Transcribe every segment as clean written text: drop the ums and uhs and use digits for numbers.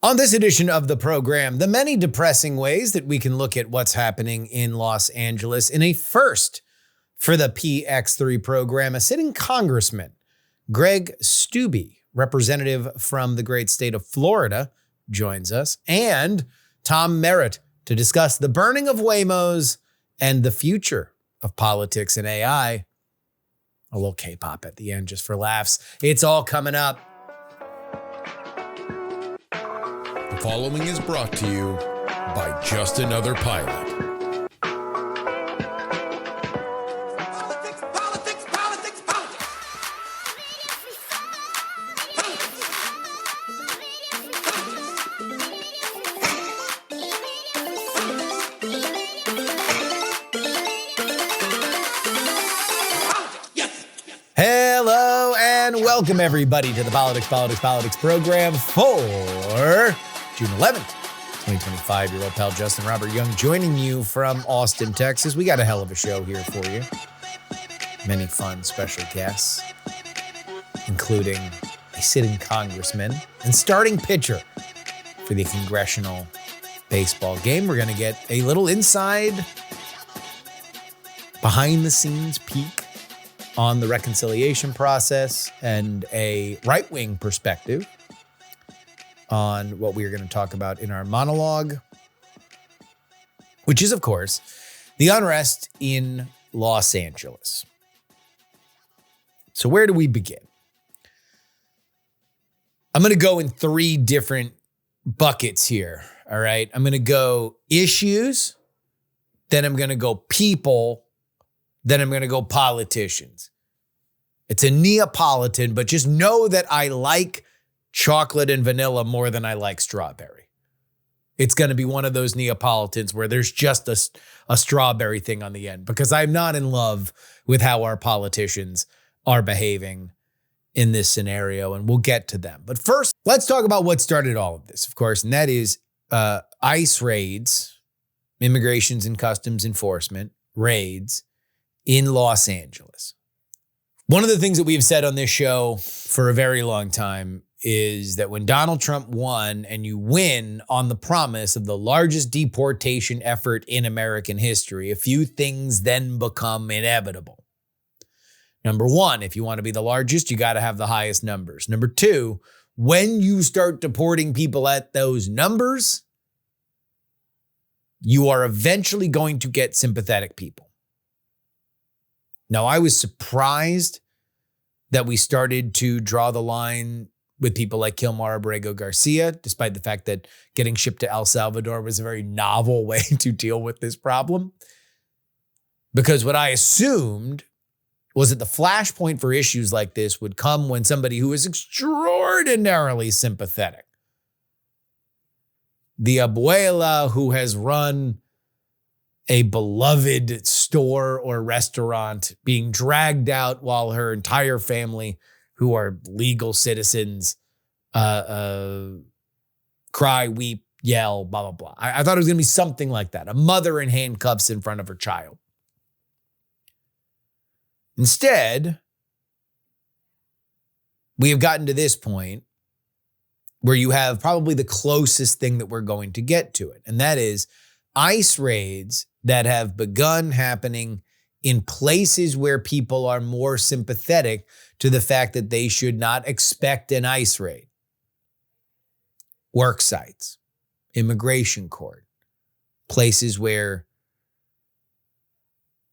On this edition of the program, the many depressing ways that we can look at what's happening in Los Angeles. In a first for the PX3 program, a sitting congressman, Greg Steube, representative from the great state of Florida, joins us, and Tom Merritt to discuss the burning of Waymos and the future of politics and AI. A little K-pop at the end just for laughs. It's all coming up. The following is brought to you by Just Another Pilot. Hello and welcome everybody to the Politics program for June 11th, 2025. Your old pal Justin Robert Young joining you from Austin, Texas. We got a hell of a show here for you. Many fun special guests, including a sitting congressman and starting pitcher for the congressional baseball game. We're going to get a little inside, behind the scenes peek on the reconciliation process and a right-wing perspective on what we are going to talk about in our monologue, which is, of course, the unrest in Los Angeles. So where do we begin? I'm going to go in three different buckets here, all right? I'm going to go issues, then I'm going to go people, then I'm going to go politicians. It's a Neapolitan, but just know that I like chocolate and vanilla more than I like strawberry. It's going to be one of those Neapolitans where there's just a strawberry thing on the end, because I'm not in love with how our politicians are behaving in this scenario, and we'll get to them. But first, let's talk about what started all of this, of course, and that is ICE raids, Immigrations and Customs Enforcement raids in Los Angeles. One of the things that we've said on this show for a very long time is that when Donald Trump won, and you win on the promise of the largest deportation effort in American history, a few things then become inevitable. Number one, if you want to be the largest, you got to have the highest numbers. Number two, when you start deporting people at those numbers, you are eventually going to get sympathetic people. Now, I was surprised that we started to draw the line with people like Kilmar Abrego Garcia, despite the fact that getting shipped to El Salvador was a very novel way to deal with this problem. Because what I assumed was that the flashpoint for issues like this would come when somebody who is extraordinarily sympathetic, the abuela who has run a beloved store or restaurant, being dragged out while her entire family, who are legal citizens, cry, weep, yell, blah, blah, blah. I thought it was going to be something like that. A mother in handcuffs in front of her child. Instead, we have gotten to this point where you have probably the closest thing that we're going to get to it. And that is ICE raids that have begun happening in places where people are more sympathetic to the fact that they should not expect an ICE raid. Work sites, immigration court, places where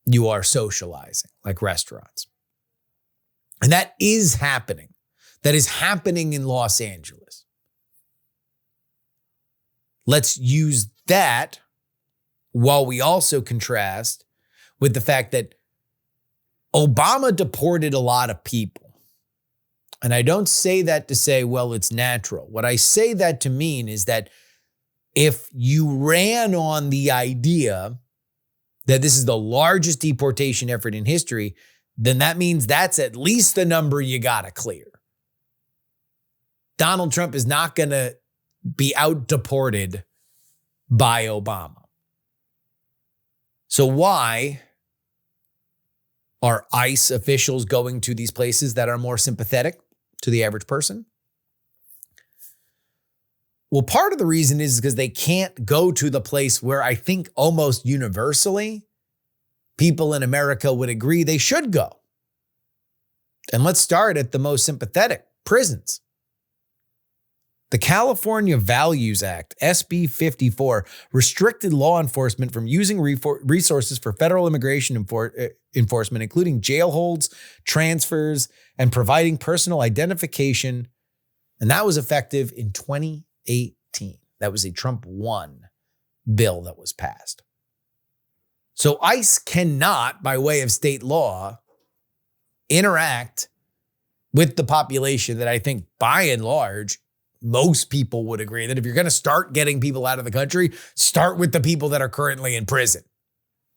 you are socializing, like restaurants. And that is happening. That is happening in Los Angeles. Let's use that while we also contrast with the fact that Obama deported a lot of people. And I don't say that to say, well, it's natural. What I say that to mean is that if you ran on the idea that this is the largest deportation effort in history, then that means that's at least the number you got to clear. Donald Trump is not going to be out-deported by Obama. So why are ICE officials going to these places that are more sympathetic to the average person? Well, part of the reason is because they can't go to the place where I think almost universally people in America would agree they should go. And let's start at the most sympathetic, prisons. The California Values Act, SB 54, restricted law enforcement from using resources for federal immigration enforcement, including jail holds, transfers, and providing personal identification. And that was effective in 2018. That was a Trump 1 bill that was passed. So ICE cannot, by way of state law, interact with the population that I think by and large, most people would agree that if you're going to start getting people out of the country, start with the people that are currently in prison.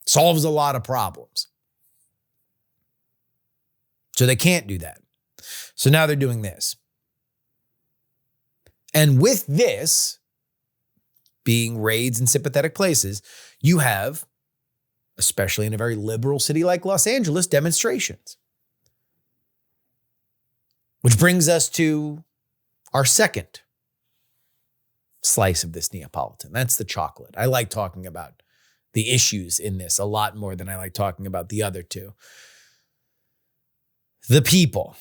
Solves a lot of problems. So they can't do that. So now they're doing this. And with this being raids in sympathetic places, you have, especially in a very liberal city like Los Angeles, demonstrations. Which brings us to our second slice of this Neapolitan. That's the chocolate. I like talking about the issues in this a lot more than I like talking about the other two. The people.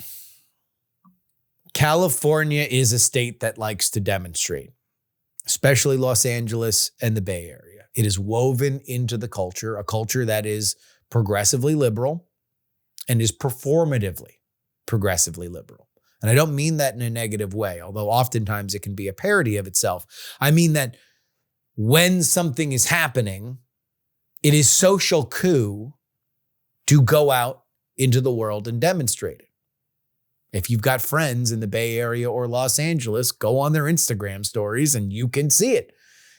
California is a state that likes to demonstrate, especially Los Angeles and the Bay Area. It is woven into the culture, a culture that is progressively liberal and is performatively progressively liberal. And I don't mean that in a negative way, although oftentimes it can be a parody of itself. I mean that when something is happening, it is social coup to go out into the world and demonstrate it. If you've got friends in the Bay Area or Los Angeles, go on their Instagram stories and you can see it.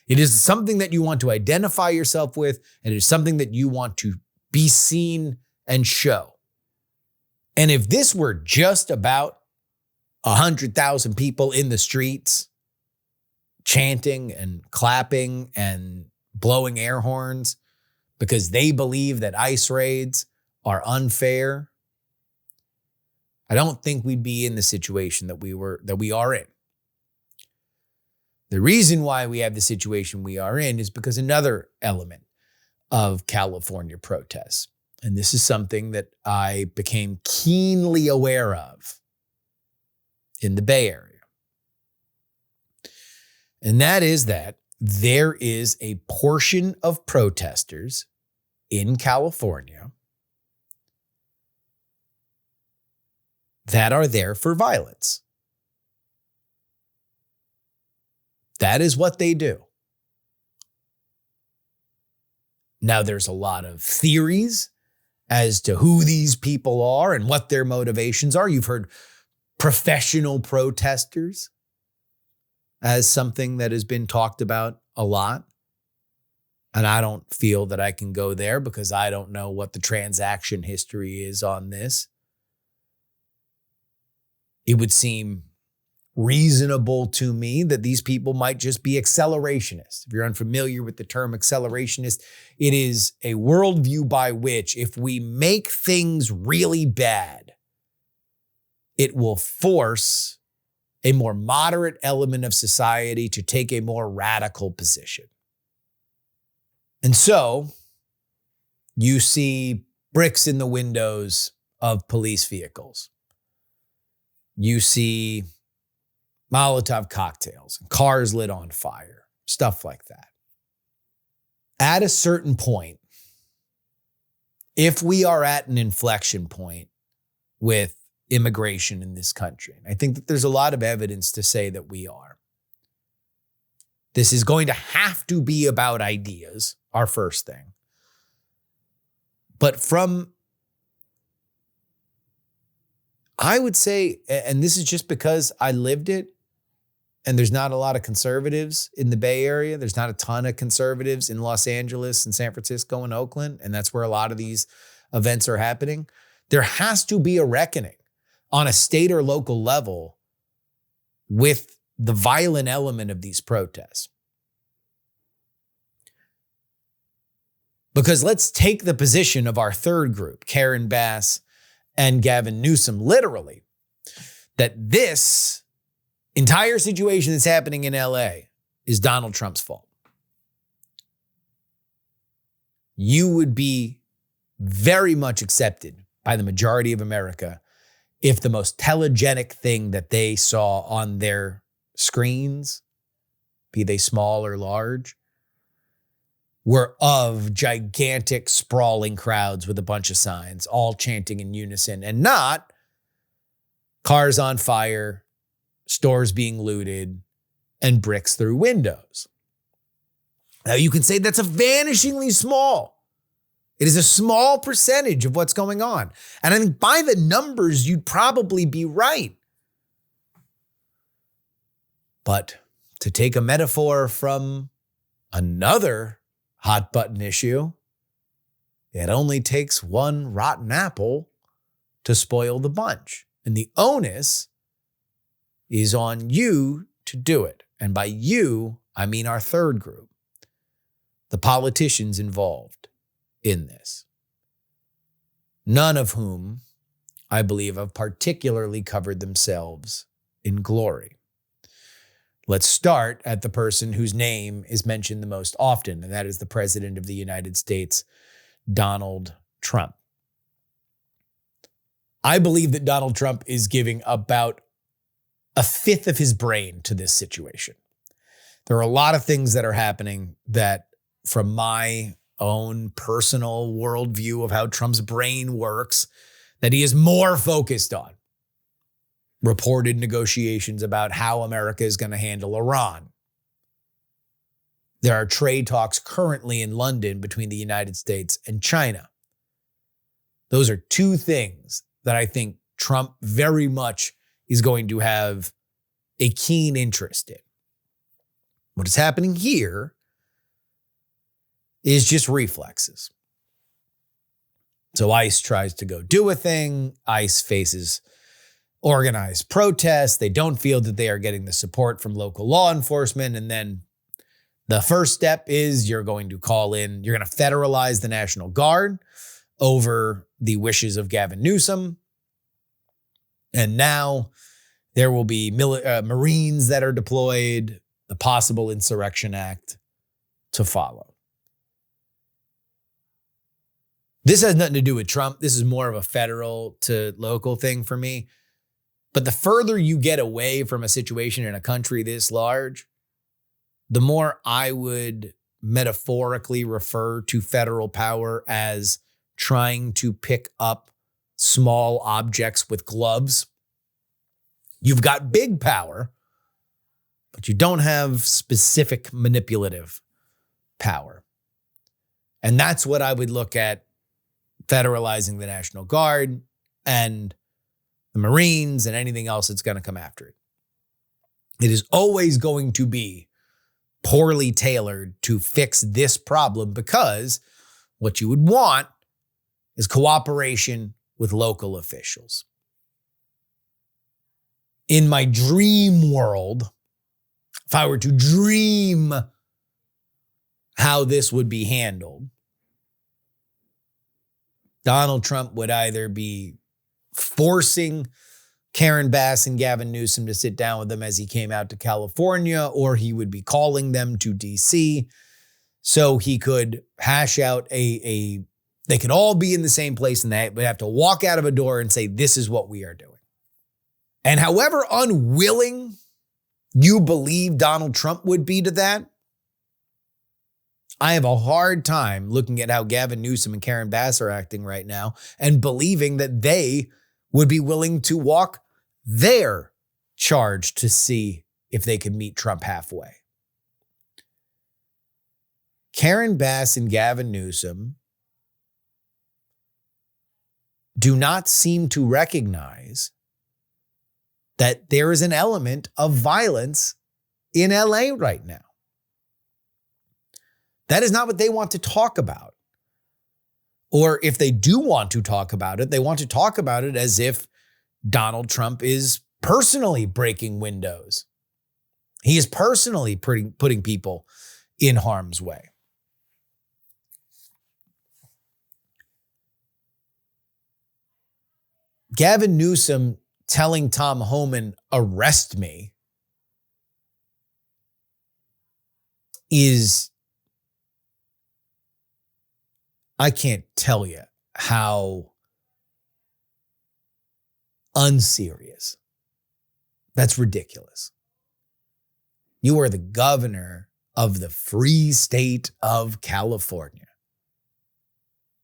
It is something that you want to identify yourself with, and it is something that you want to be seen and show. And if this were just about 100,000 people in the streets chanting and clapping and blowing air horns because they believe that ICE raids are unfair, I don't think we'd be in the situation that we are in. The reason why we have the situation we are in is because another element of California protests, and this is something that I became keenly aware of in the Bay Area, and that is that there is a portion of protesters in California that are there for violence. That is what they do. Now, there's a lot of theories as to who these people are and what their motivations are. You've heard professional protesters as something that has been talked about a lot. And I don't feel that I can go there because I don't know what the transaction history is on this. It would seem reasonable to me that these people might just be accelerationists. If you're unfamiliar with the term accelerationist, it is a worldview by which if we make things really bad, it will force a more moderate element of society to take a more radical position. And so you see bricks in the windows of police vehicles. You see Molotov cocktails, cars lit on fire, stuff like that. At a certain point, if we are at an inflection point with immigration in this country, and I think that there's a lot of evidence to say that we are, this is going to have to be about ideas, our first thing. But from, I would say, and this is just because I lived it, and there's not a lot of conservatives in the Bay Area. There's not a ton of conservatives in Los Angeles and San Francisco and Oakland, and that's where a lot of these events are happening. There has to be a reckoning on a state or local level with the violent element of these protests. Because let's take the position of our third group, Karen Bass and Gavin Newsom, literally, that this entire situation that's happening in LA is Donald Trump's fault. You would be very much accepted by the majority of America if the most telegenic thing that they saw on their screens, be they small or large, were of gigantic sprawling crowds with a bunch of signs, all chanting in unison, and not cars on fire, stores being looted, and bricks through windows. Now you can say that's a vanishingly small. It is a small percentage of what's going on. And I think by the numbers, you'd probably be right. But to take a metaphor from another hot button issue, it only takes one rotten apple to spoil the bunch. And the onus is on you to do it. And by you, I mean our third group, the politicians involved in this, none of whom I believe have particularly covered themselves in glory. Let's start at the person whose name is mentioned the most often, and that is the President of the United States, Donald Trump. I believe that Donald Trump is giving about a fifth of his brain to this situation. There are a lot of things that are happening that, from my own personal worldview of how Trump's brain works, that he is more focused on. Reported negotiations about how America is going to handle Iran. There are trade talks currently in London between the United States and China. Those are two things that I think Trump very much is going to have a keen interest in. What is happening here is just reflexes. So ICE tries to go do a thing. ICE faces organized protests. They don't feel that they are getting the support from local law enforcement. And then the first step is you're going to federalize the National Guard over the wishes of Gavin Newsom. And now there will be Marines that are deployed, the possible Insurrection Act to follow. This has nothing to do with Trump. This is more of a federal to local thing for me. But the further you get away from a situation in a country this large, the more I would metaphorically refer to federal power as trying to pick up small objects with gloves. You've got big power, but you don't have specific manipulative power. And that's what I would look at federalizing the National Guard and the Marines and anything else that's going to come after it. It is always going to be poorly tailored to fix this problem, because what you would want is cooperation with local officials. In my dream world, if I were to dream how this would be handled, Donald Trump would either be forcing Karen Bass and Gavin Newsom to sit down with them as he came out to California, or he would be calling them to DC so he could hash out they could all be in the same place, and they would have to walk out of a door and say, this is what we are doing. And however unwilling you believe Donald Trump would be to that, I have a hard time looking at how Gavin Newsom and Karen Bass are acting right now and believing that they would be willing to walk their charge to see if they could meet Trump halfway. Karen Bass and Gavin Newsom do not seem to recognize that there is an element of violence in LA right now. That is not what they want to talk about. Or if they do want to talk about it, they want to talk about it as if Donald Trump is personally breaking windows. He is personally putting people in harm's way. Gavin Newsom telling Tom Homan, arrest me, is, I can't tell you how unserious. That's ridiculous. You are the governor of the free state of California.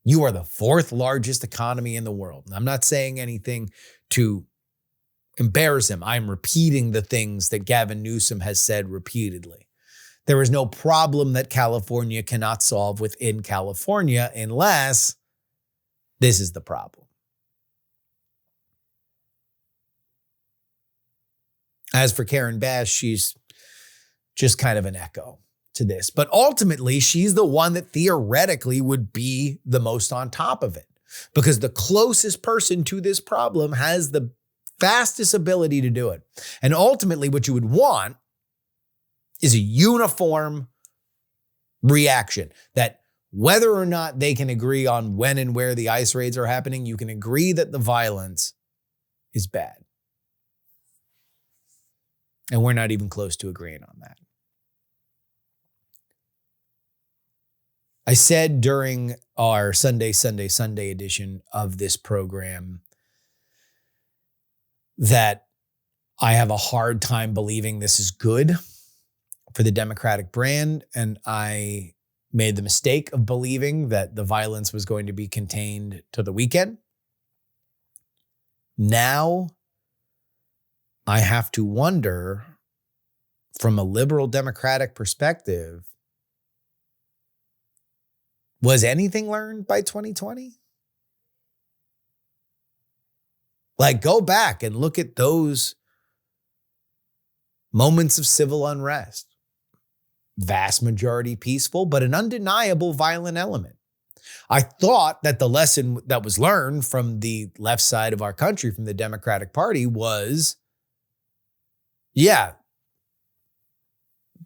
You are the fourth largest economy in the world. And I'm not saying anything to embarrass him. I'm repeating the things that Gavin Newsom has said repeatedly. There is no problem that California cannot solve within California unless this is the problem. As for Karen Bass, she's just kind of an echo to this. But ultimately, she's the one that theoretically would be the most on top of it, because the closest person to this problem has the fastest ability to do it. And ultimately, what you would want is a uniform reaction that whether or not they can agree on when and where the ICE raids are happening, you can agree that the violence is bad. And we're not even close to agreeing on that. I said during our Sunday edition of this program that I have a hard time believing this is good for the Democratic brand. And I made the mistake of believing that the violence was going to be contained to the weekend. Now, I have to wonder, from a liberal Democratic perspective, was anything learned by 2020? Like, go back and look at those moments of civil unrest. Vast majority peaceful, but an undeniable violent element. I thought that the lesson that was learned from the left side of our country, from the Democratic Party, was, yeah,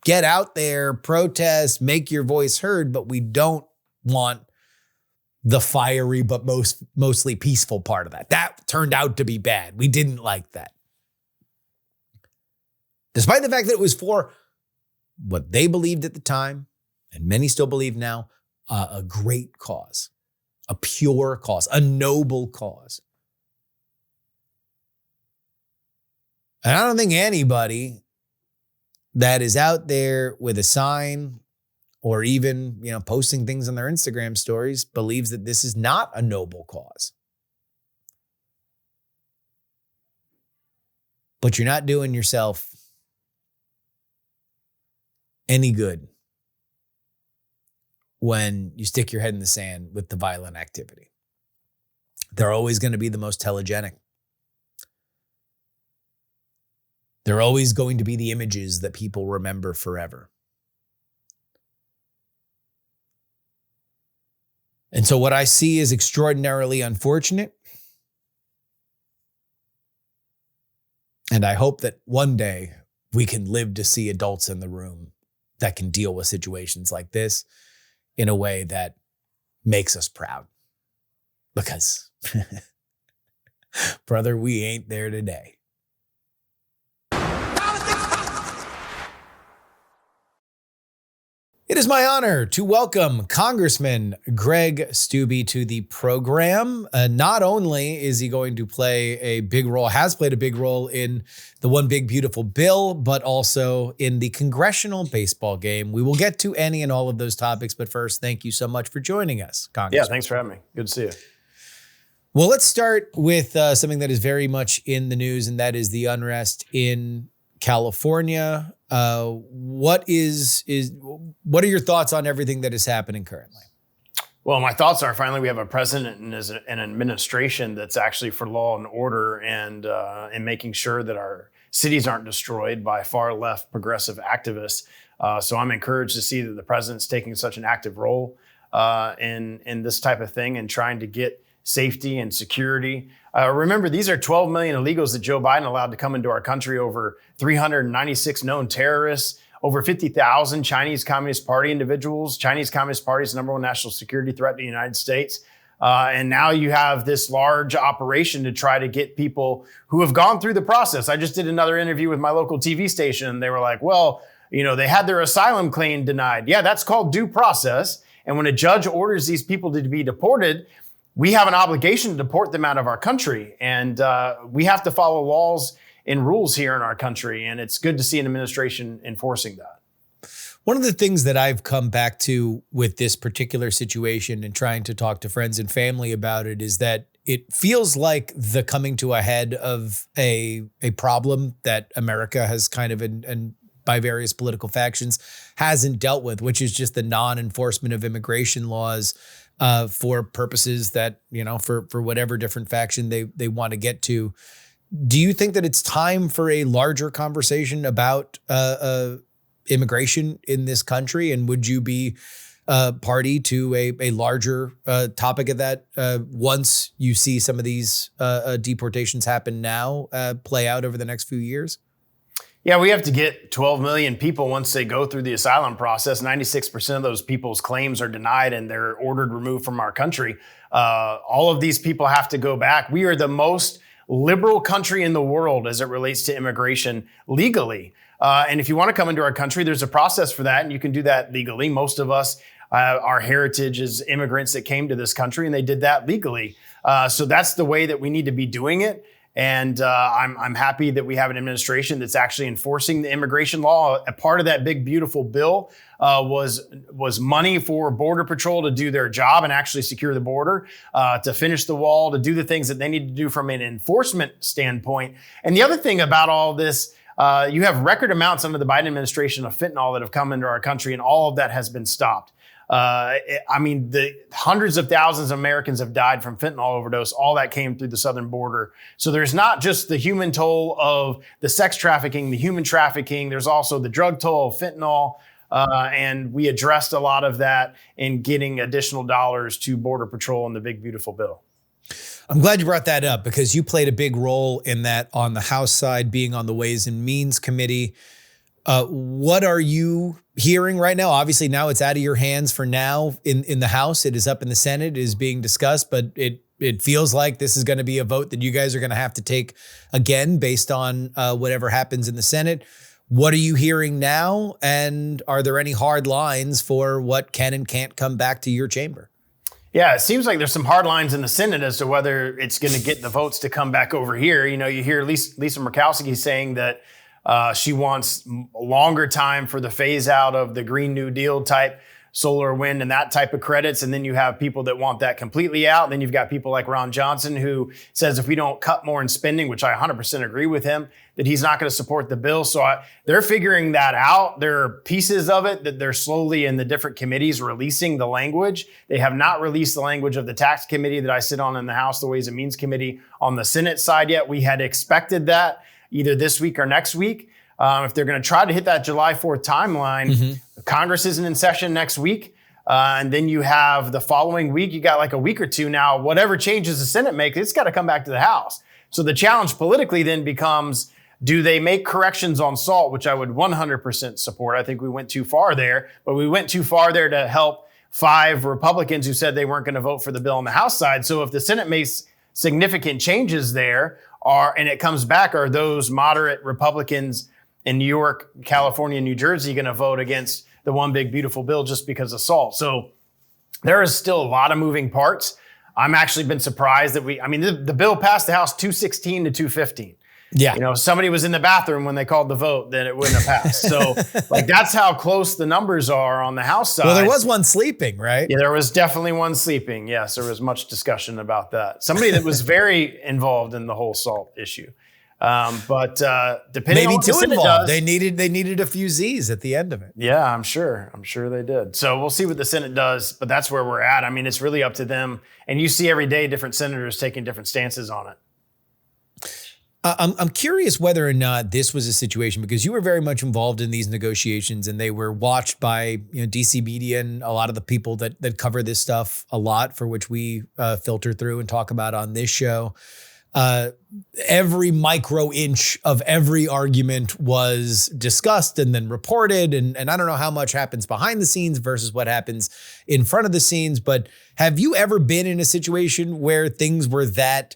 get out there, protest, make your voice heard, but we don't want the fiery but mostly peaceful part of that. That turned out to be bad. We didn't like that. Despite the fact that it was for what they believed at the time, and many still believe now, a great cause, a pure cause, a noble cause. And I don't think anybody that is out there with a sign or even, posting things on their Instagram stories believes that this is not a noble cause. But you're not doing yourself any good when you stick your head in the sand with the violent activity. They're always going to be the most telegenic. They're always going to be the images that people remember forever. And so what I see is extraordinarily unfortunate. And I hope that one day we can live to see adults in the room that can deal with situations like this in a way that makes us proud. Because, brother, we ain't there today. It is my honor to welcome Congressman Greg Steube to the program. Not only is he going to play a big role, has played a big role in the One Big Beautiful Bill, but also in the congressional baseball game. We will get to any and all of those topics, but first, thank you so much for joining us, Congressman. Yeah, thanks for having me. Good to see you. Well, let's start with something that is very much in the news, and that is the unrest in California. What are your thoughts on everything that is happening currently? Well, my thoughts are finally we have a president and an administration that's actually for law and order and making sure that our cities aren't destroyed by far left progressive activists. So I'm encouraged to see that the president's taking such an active role in this type of thing and trying to get safety and security. Remember, these are 12 million illegals that Joe Biden allowed to come into our country, over 396 known terrorists, over 50,000 Chinese Communist Party individuals. Chinese Communist Party is the number one national security threat to the United States. And now you have this large operation to try to get people who have gone through the process. I just did another interview with my local TV station. And they were like, well, They had their asylum claim denied. Yeah, that's called due process. And when a judge orders these people to be deported, we have an obligation to deport them out of our country. And we have to follow laws and rules here in our country. And it's good to see an administration enforcing that. One of the things that I've come back to with this particular situation and trying to talk to friends and family about it is that it feels like the coming to a head of a problem that America has kind of, and by various political factions, hasn't dealt with, which is just the non-enforcement of immigration laws for purposes that, for whatever different faction they want to get to. Do you think that it's time for a larger conversation about immigration in this country? And would you be party to a larger topic of that once you see some of these deportations happen now play out over the next few years? Yeah, we have to get 12 million people once they go through the asylum process. 96% of those people's claims are denied and they're ordered removed from our country. All of these people have to go back. We are the most liberal country in the world as it relates to immigration legally. And if you want to come into our country, there's a process for that, and you can do that legally. Most of us, our heritage is immigrants that came to this country, and they did that legally. So that's the way that we need to be doing it. And I'm happy that we have an administration that's actually enforcing the immigration law. A part of that big, beautiful bill was money for Border Patrol to do their job and actually secure the border, to finish the wall, to do the things that they need to do from an enforcement standpoint. And the other thing about all this, you have record amounts under the Biden administration of fentanyl that have come into our country, and all of that has been stopped. The hundreds of thousands of Americans have died from fentanyl overdose. All that came through the southern border. So there's not just the human toll of the sex trafficking, the human trafficking. There's also the drug toll of fentanyl. And we addressed a lot of that in getting additional dollars to Border Patrol in the big, beautiful bill. I'm glad you brought that up because you played a big role in that on the House side, being on the Ways and Means Committee. What are you hearing right now? Obviously, now it's out of your hands for now in the House. It is up in the Senate, it is being discussed, but it feels like this is going to be a vote that you guys are going to have to take again based on whatever happens in the Senate. What are you hearing now? And are there any hard lines for what can and can't come back to your chamber? Yeah, it seems like there's some hard lines in the Senate as to whether it's going to get the votes to come back over here. You hear Lisa Murkowski saying that she wants a longer time for the phase out of the Green New Deal type solar, wind, and that type of credits. And then you have people that want that completely out. Then you've got people like Ron Johnson, who says if we don't cut more in spending, which I 100% agree with him, that he's not going to support the bill. So they're figuring that out. There are pieces of it that they're slowly in the different committees releasing the language. They have not released the language of the tax committee that I sit on in the House, the Ways and Means Committee on the Senate side yet. We had expected that either this week or next week. If they're going to try to hit that July 4th timeline, Congress isn't in session next week. And then you have the following week, you got like a week or two now, whatever changes the Senate makes, it's got to come back to the House. So the challenge politically then becomes, do they make corrections on SALT, which I would 100% support. I think we went too far there, but we went too far there to help 5 Republicans who said they weren't going to vote for the bill on the House side. So if the Senate makes significant changes there, and it comes back, are those moderate Republicans in New York, California, New Jersey going to vote against the one big beautiful bill just because of SALT? So there is still a lot of moving parts. I'm actually been surprised that the bill passed the House 216 to 215. Yeah. Somebody was in the bathroom when they called the vote, then it wouldn't have passed. So that's how close the numbers are on the House side. Well, there was one sleeping, right? Yeah, there was definitely one sleeping. Yes, there was much discussion about that. Somebody that was very involved in the whole SALT issue. But depending on what the Senate does, they needed a few Z's at the end of it. Yeah, I'm sure they did. So we'll see what the Senate does, but that's where we're at. It's really up to them. And you see every day different senators taking different stances on it. I'm curious whether or not this was a situation, because you were very much involved in these negotiations and they were watched by DC media and a lot of the people that cover this stuff a lot, for which we filter through and talk about on this show. Every micro inch of every argument was discussed and then reported. And I don't know how much happens behind the scenes versus what happens in front of the scenes, but have you ever been in a situation where things were that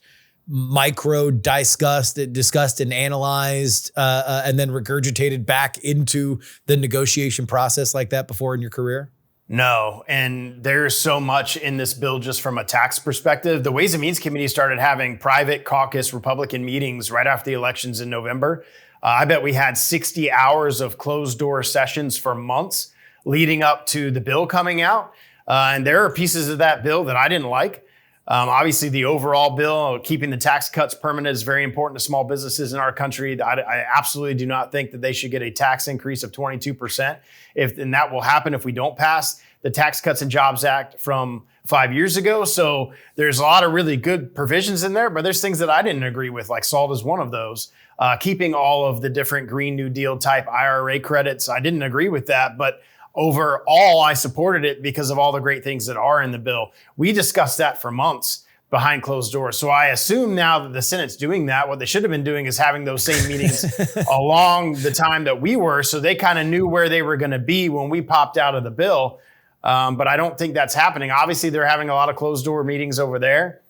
micro discussed and analyzed, and then regurgitated back into the negotiation process like that before in your career? No, and there's so much in this bill just from a tax perspective. The Ways and Means Committee started having private caucus Republican meetings right after the elections in November. I bet we had 60 hours of closed door sessions for months leading up to the bill coming out. And there are pieces of that bill that I didn't like. Obviously, the overall bill, keeping the tax cuts permanent, is very important to small businesses in our country. I absolutely do not think that they should get a tax increase of 22%. And that will happen if we don't pass the Tax Cuts and Jobs Act from 5 years ago. So there's a lot of really good provisions in there, but there's things that I didn't agree with, like SALT is one of those. Keeping all of the different Green New Deal type IRA credits, I didn't agree with that, but overall, I supported it because of all the great things that are in the bill. We discussed that for months behind closed doors. So I assume now that the Senate's doing that, what they should have been doing is having those same meetings along the time that we were, so they kind of knew where they were going to be when we popped out of the bill. But I don't think that's happening. Obviously, they're having a lot of closed door meetings over there,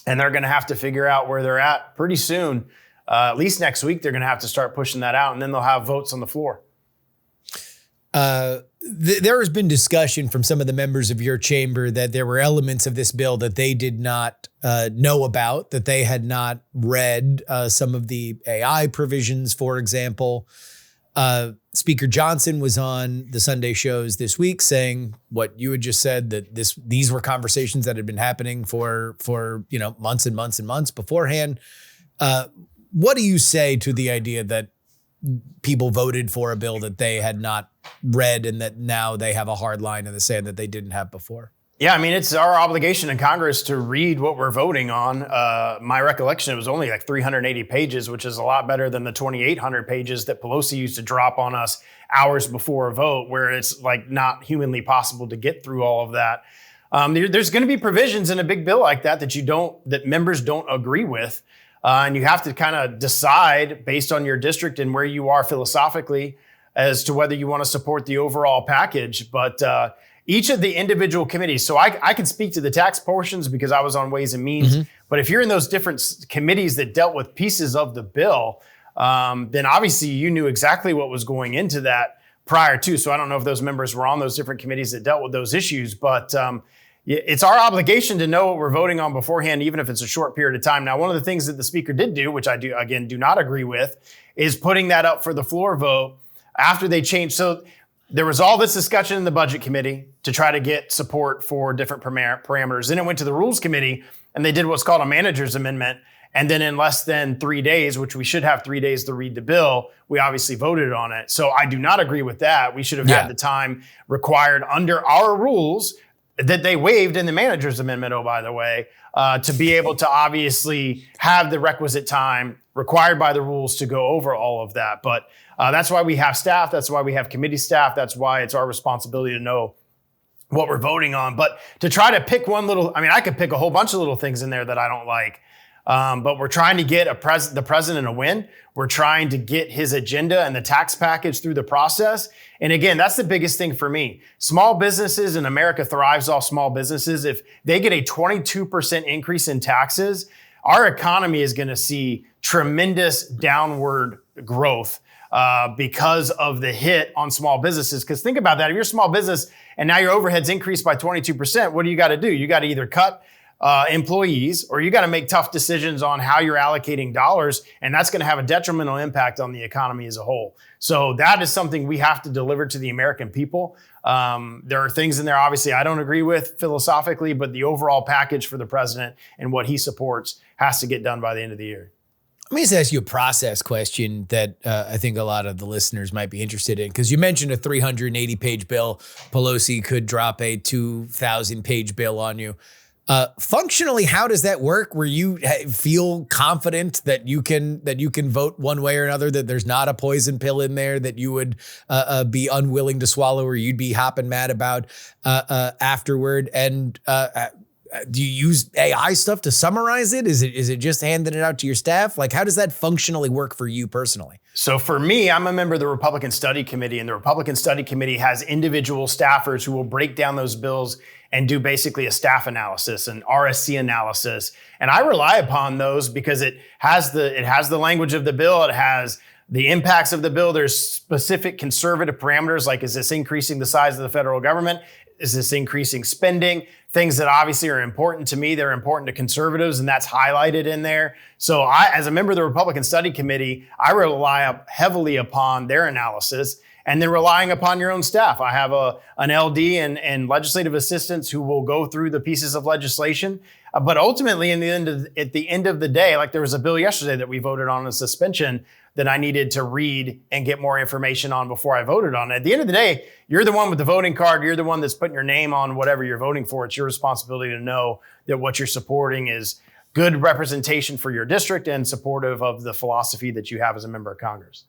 and they're going to have to figure out where they're at pretty soon. At least next week, they're going to have to start pushing that out, and then they'll have votes on the floor. There has been discussion from some of the members of your chamber that there were elements of this bill that they did not know about, that they had not read, some of the AI provisions, for example. Speaker Johnson was on the Sunday shows this week saying what you had just said, that these were conversations that had been happening for months and months and months beforehand. What do you say to the idea that people voted for a bill that they had not read and that now they have a hard line in the sand that they didn't have before? Yeah, I mean, it's our obligation in Congress to read what we're voting on. My recollection, it was only like 380 pages, which is a lot better than the 2,800 pages that Pelosi used to drop on us hours before a vote, where it's like not humanly possible to get through all of that. There's going to be provisions in a big bill like that that members don't agree with. And you have to kind of decide based on your district and where you are philosophically as to whether you want to support the overall package. But each of the individual committees, so I can speak to the tax portions because I was on Ways and Means, but if you're in those different committees that dealt with pieces of the bill, then obviously you knew exactly what was going into that prior to. So I don't know if those members were on those different committees that dealt with those issues, but it's our obligation to know what we're voting on beforehand, even if it's a short period of time. Now, one of the things that the speaker did do, which I do not agree with, is putting that up for the floor vote after they changed. So there was all this discussion in the Budget Committee to try to get support for different parameters. Then it went to the Rules Committee, and they did what's called a manager's amendment. And then in less than 3 days, which we should have 3 days to read the bill, we obviously voted on it. So I do not agree with that. We should have had the time required under our rules that they waived in the manager's amendment, oh, by the way, to be able to obviously have the requisite time required by the rules to go over all of that. But that's why we have staff. That's why we have committee staff. That's why it's our responsibility to know what we're voting on. But to try to pick I could pick a whole bunch of little things in there that I don't like. But we're trying to get the president a win. We're trying to get his agenda and the tax package through the process. And again, that's the biggest thing for me. Small businesses in America thrives off small businesses. If they get a 22% increase in taxes, our economy is going to see tremendous downward growth because of the hit on small businesses. Because think about that. If you're a small business and now your overhead's increased by 22%, what do you got to do? You got to either cut employees, or you got to make tough decisions on how you're allocating dollars, and that's going to have a detrimental impact on the economy as a whole. So that is something we have to deliver to the American people. There are things in there, obviously, I don't agree with philosophically, but the overall package for the president and what he supports has to get done by the end of the year. Let me just ask you a process question that I think a lot of the listeners might be interested in, because you mentioned a 380-page bill. Pelosi could drop a 2,000-page bill on you. Functionally, how does that work? Where you feel confident that you can vote one way or another, that there's not a poison pill in there that you would be unwilling to swallow or you'd be hopping mad about afterward? And do you use AI stuff to summarize it? Is it just handing it out to your staff? Like, how does that functionally work for you personally? So for me, I'm a member of the Republican Study Committee, and the Republican Study Committee has individual staffers who will break down those bills and do basically a staff analysis, an RSC analysis. And I rely upon those because it has the language of the bill. It has the impacts of the bill. There's specific conservative parameters, like, is this increasing the size of the federal government? Is this increasing spending? Things that obviously are important to me, they're important to conservatives, and that's highlighted in there. So as a member of the Republican Study Committee, I rely heavily upon their analysis, and then relying upon your own staff. I have an LD and legislative assistants who will go through the pieces of legislation. But ultimately, at the end of the day, like there was a bill yesterday that we voted on, a suspension, that I needed to read and get more information on before I voted on it. At the end of the day, you're the one with the voting card. You're the one that's putting your name on whatever you're voting for. It's your responsibility to know that what you're supporting is good representation for your district and supportive of the philosophy that you have as a member of Congress.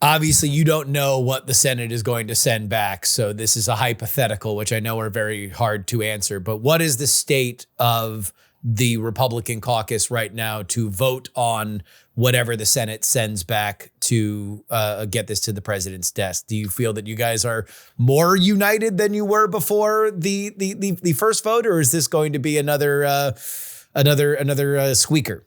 Obviously, you don't know what the Senate is going to send back, so this is a hypothetical, which I know are very hard to answer. But what is the state of the Republican caucus right now to vote on whatever the Senate sends back to get this to the president's desk? Do you feel that you guys are more united than you were before the first vote, or is this going to be another squeaker?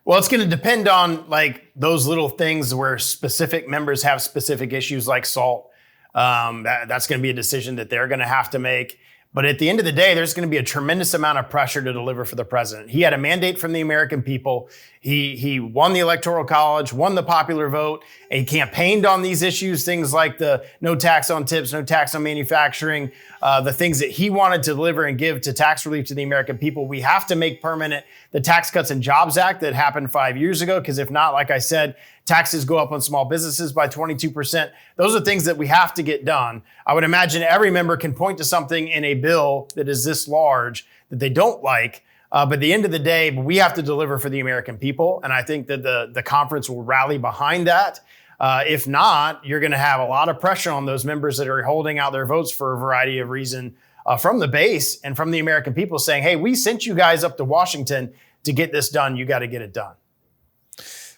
Well, it's going to depend on like those little things where specific members have specific issues like SALT. That's going to be a decision that they're going to have to make. But at the end of the day, there's going to be a tremendous amount of pressure to deliver for the president. He had a mandate from the American people. He won the Electoral College, won the popular vote, and he campaigned on these issues, things like the no tax on tips, no tax on manufacturing, the things that he wanted to deliver and give to tax relief to the American people. We have to make permanent the Tax Cuts and Jobs Act that happened 5 years ago, because if not, like I said, taxes go up on small businesses by 22%. Those are things that we have to get done. I would imagine every member can point to something in a bill that is this large that they don't like. But at the end of the day, we have to deliver for the American people. And I think that the conference will rally behind that. If not, you're going to have a lot of pressure on those members that are holding out their votes for a variety of reasons from the base and from the American people saying, hey, we sent you guys up to Washington to get this done. You got to get it done.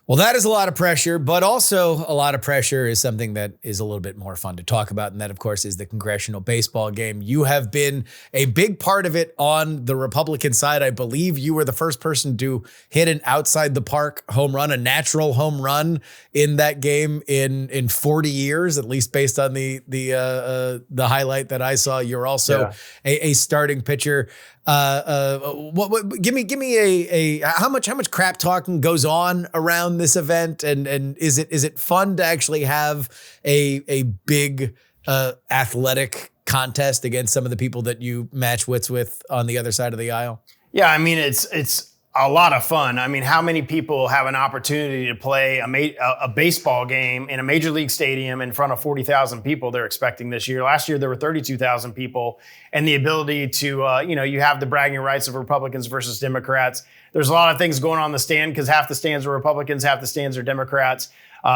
Well, that is a lot of pressure, but also a lot of pressure is something that is a little bit more fun to talk about. And that, of course, is the congressional baseball game. You have been a big part of it on the Republican side. I believe you were the first person to hit an outside the park home run, a natural home run in that game in 40 years, at least based on the highlight that I saw. You're also a starting pitcher. Give me a how much crap talking goes on around this event, and is it fun to actually have a big athletic contest against some of the people that you match wits with on the other side of the aisle? Yeah, I mean it's a lot of fun. I mean, how many people have an opportunity to play a baseball game in a major league stadium in front of 40,000 people they're expecting this year? Last year, there were 32,000 people, and the ability to, you have the bragging rights of Republicans versus Democrats. There's a lot of things going on in the stand because half the stands are Republicans, half the stands are Democrats.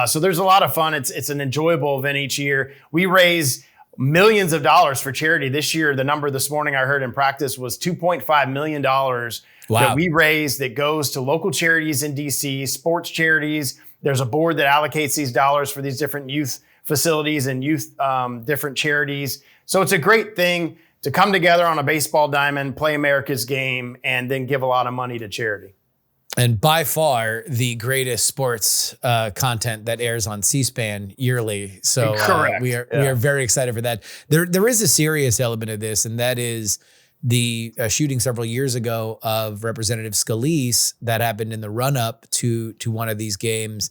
So there's a lot of fun. It's an enjoyable event each year. We raise millions of dollars for charity. This year, the number this morning I heard in practice was $2.5 million that we raise that goes to local charities in DC, sports charities. There's a board that allocates these dollars for these different youth facilities and youth different charities. So it's a great thing to come together on a baseball diamond, play America's game, and then give a lot of money to charity. And by far the greatest sports content that airs on C-SPAN yearly. So we are very excited for that. There is a serious element of this, and that is the shooting several years ago of Representative Scalise that happened in the run-up to one of these games.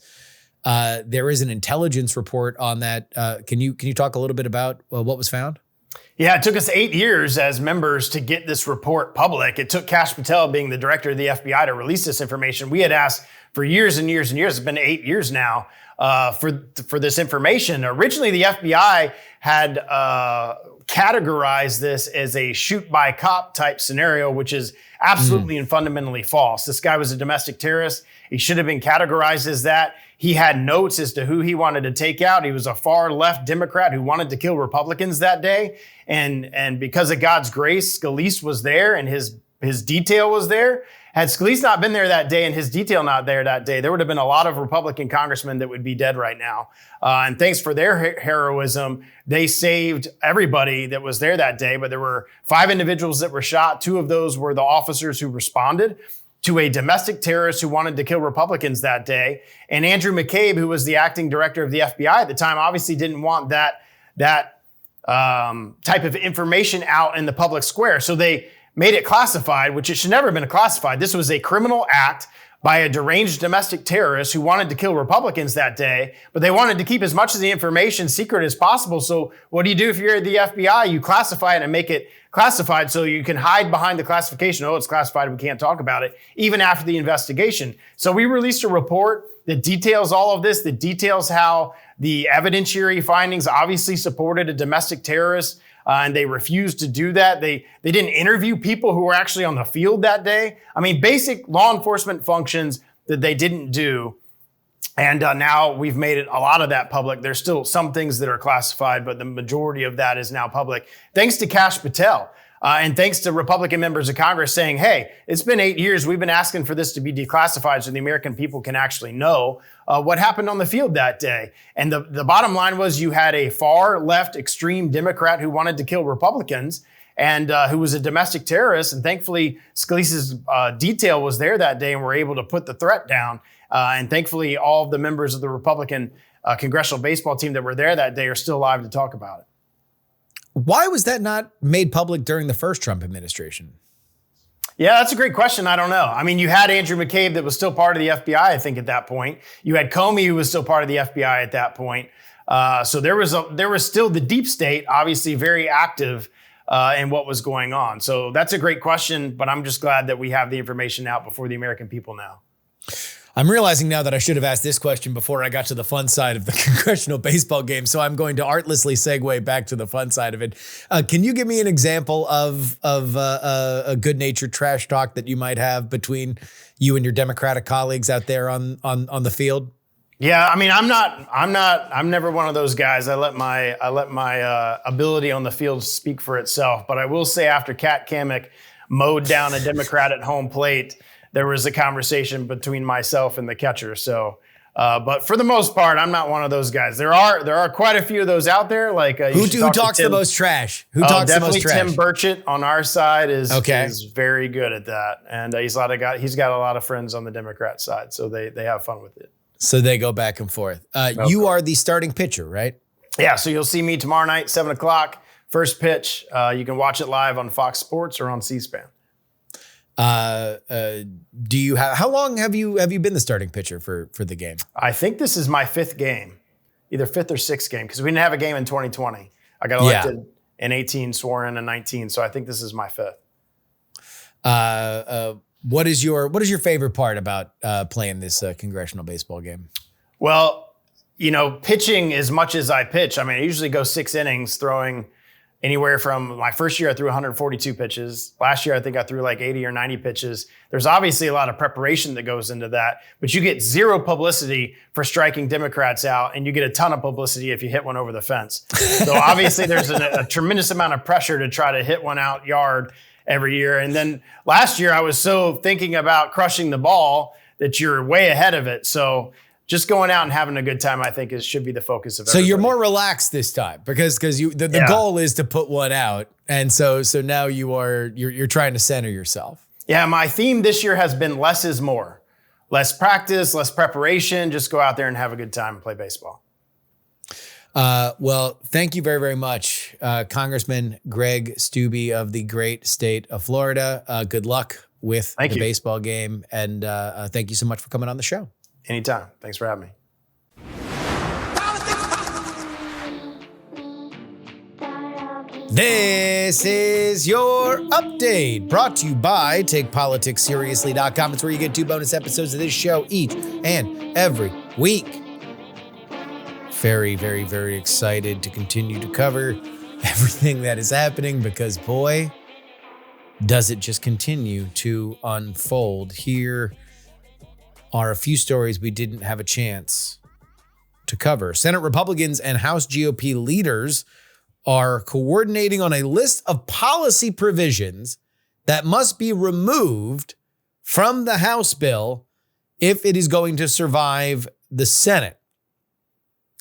There is an intelligence report on that. Can you talk a little bit about what was found? Yeah, it took us 8 years as members to get this report public. It took Kash Patel, being the director of the FBI, to release this information. We had asked for years and years and years. It's been 8 years now for this information. Originally, the FBI had categorized this as a shoot-by-cop type scenario, which is absolutely and fundamentally false. This guy was a domestic terrorist. He should have been categorized as that. He had notes as to who he wanted to take out. He was a far left Democrat who wanted to kill Republicans that day. And because of God's grace, Scalise was there and his detail was there. Had Scalise not been there that day and his detail not there that day, there would have been a lot of Republican congressmen that would be dead right now. And thanks for their heroism, they saved everybody that was there that day. But there were 5 individuals that were shot. 2 of those were the officers who responded to a domestic terrorist who wanted to kill Republicans that day. And Andrew McCabe, who was the acting director of the FBI at the time, obviously didn't want that type of information out in the public square. So they made it classified, which it should never have been classified. This was a criminal act by a deranged domestic terrorist who wanted to kill Republicans that day, but they wanted to keep as much of the information secret as possible. So what do you do if you're the FBI? You classify it and make it classified so you can hide behind the classification. Oh, it's classified, we can't talk about it, even after the investigation. So we released a report that details all of this, that details how the evidentiary findings obviously supported a domestic terrorist. And they refused to do that. They didn't interview people who were actually on the field that day. I mean, basic law enforcement functions that they didn't do. And now we've made a lot of that public. There's still some things that are classified, but the majority of that is now public. Thanks to Kash Patel. And thanks to Republican members of Congress saying, hey, it's been 8 years. We've been asking for this to be declassified so the American people can actually know what happened on the field that day. And the bottom line was you had a far left extreme Democrat who wanted to kill Republicans and who was a domestic terrorist. And thankfully, Scalise's detail was there that day and were able to put the threat down. And thankfully, all of the members of the Republican congressional baseball team that were there that day are still alive to talk about it. Why was that not made public during the first Trump administration? Yeah, that's a great question. I don't know. I mean, you had Andrew McCabe that was still part of the FBI, I think, at that point. You had Comey, who was still part of the FBI at that point. So there was still the deep state, obviously very active in what was going on. So that's a great question, but I'm just glad that we have the information out before the American people now. I'm realizing now that I should have asked this question before I got to the fun side of the congressional baseball game. So I'm going to artlessly segue back to the fun side of it. Can you give me an example of a good-natured trash talk that you might have between you and your Democratic colleagues out there on the field? Yeah, I mean, I'm never one of those guys. I let my ability on the field speak for itself. But I will say, after Kat Kammick mowed down a Democrat at home plate, there was a conversation between myself and the catcher. So, but for the most part, I'm not one of those guys. There are quite a few of those out there. Like who talks the most trash? Who talks the most trash? Definitely Tim Burchett on our side is very good at that, and he's got a lot of friends on the Democrat side, so they have fun with it. So they go back and forth. You are the starting pitcher, right? Yeah. So you'll see me tomorrow night, 7:00, first pitch. You can watch it live on Fox Sports or on C-SPAN. How long have you been the starting pitcher for the game? I think this is my 5th game, either 5th or 6th game, because we didn't have a game in 2020. I got elected in 18, sworn in in 19, so I think this is my 5th. What is your favorite part about playing this congressional baseball game? Well, pitching as much as I pitch. I mean, I usually go 6 innings, throwing anywhere from my first year, I threw 142 pitches. Last year, I think I threw like 80 or 90 pitches. There's obviously a lot of preparation that goes into that, but you get 0 publicity for striking Democrats out, and you get a ton of publicity if you hit one over the fence. So obviously, there's a tremendous amount of pressure to try to hit one out yard every year. And then last year, I was so thinking about crushing the ball that you're way ahead of it. So just going out and having a good time, I think, should be the focus of everybody. So you're more relaxed this time because the goal is to put one out, and so now you're trying to center yourself. Yeah, my theme this year has been less is more, less practice, less preparation. Just go out there and have a good time and play baseball. Well, thank you very, very much, Congressman Greg Steube of the great state of Florida. Good luck with the baseball game, and thank you so much for coming on the show. Anytime. Thanks for having me. This is your update brought to you by TakePoliticsSeriously.com. It's where you get 2 bonus episodes of this show each and every week. Very, very, very excited to continue to cover everything that is happening because, boy, does it just continue to unfold here are a few stories we didn't have a chance to cover. Senate Republicans and House GOP leaders are coordinating on a list of policy provisions that must be removed from the House bill if it is going to survive the Senate.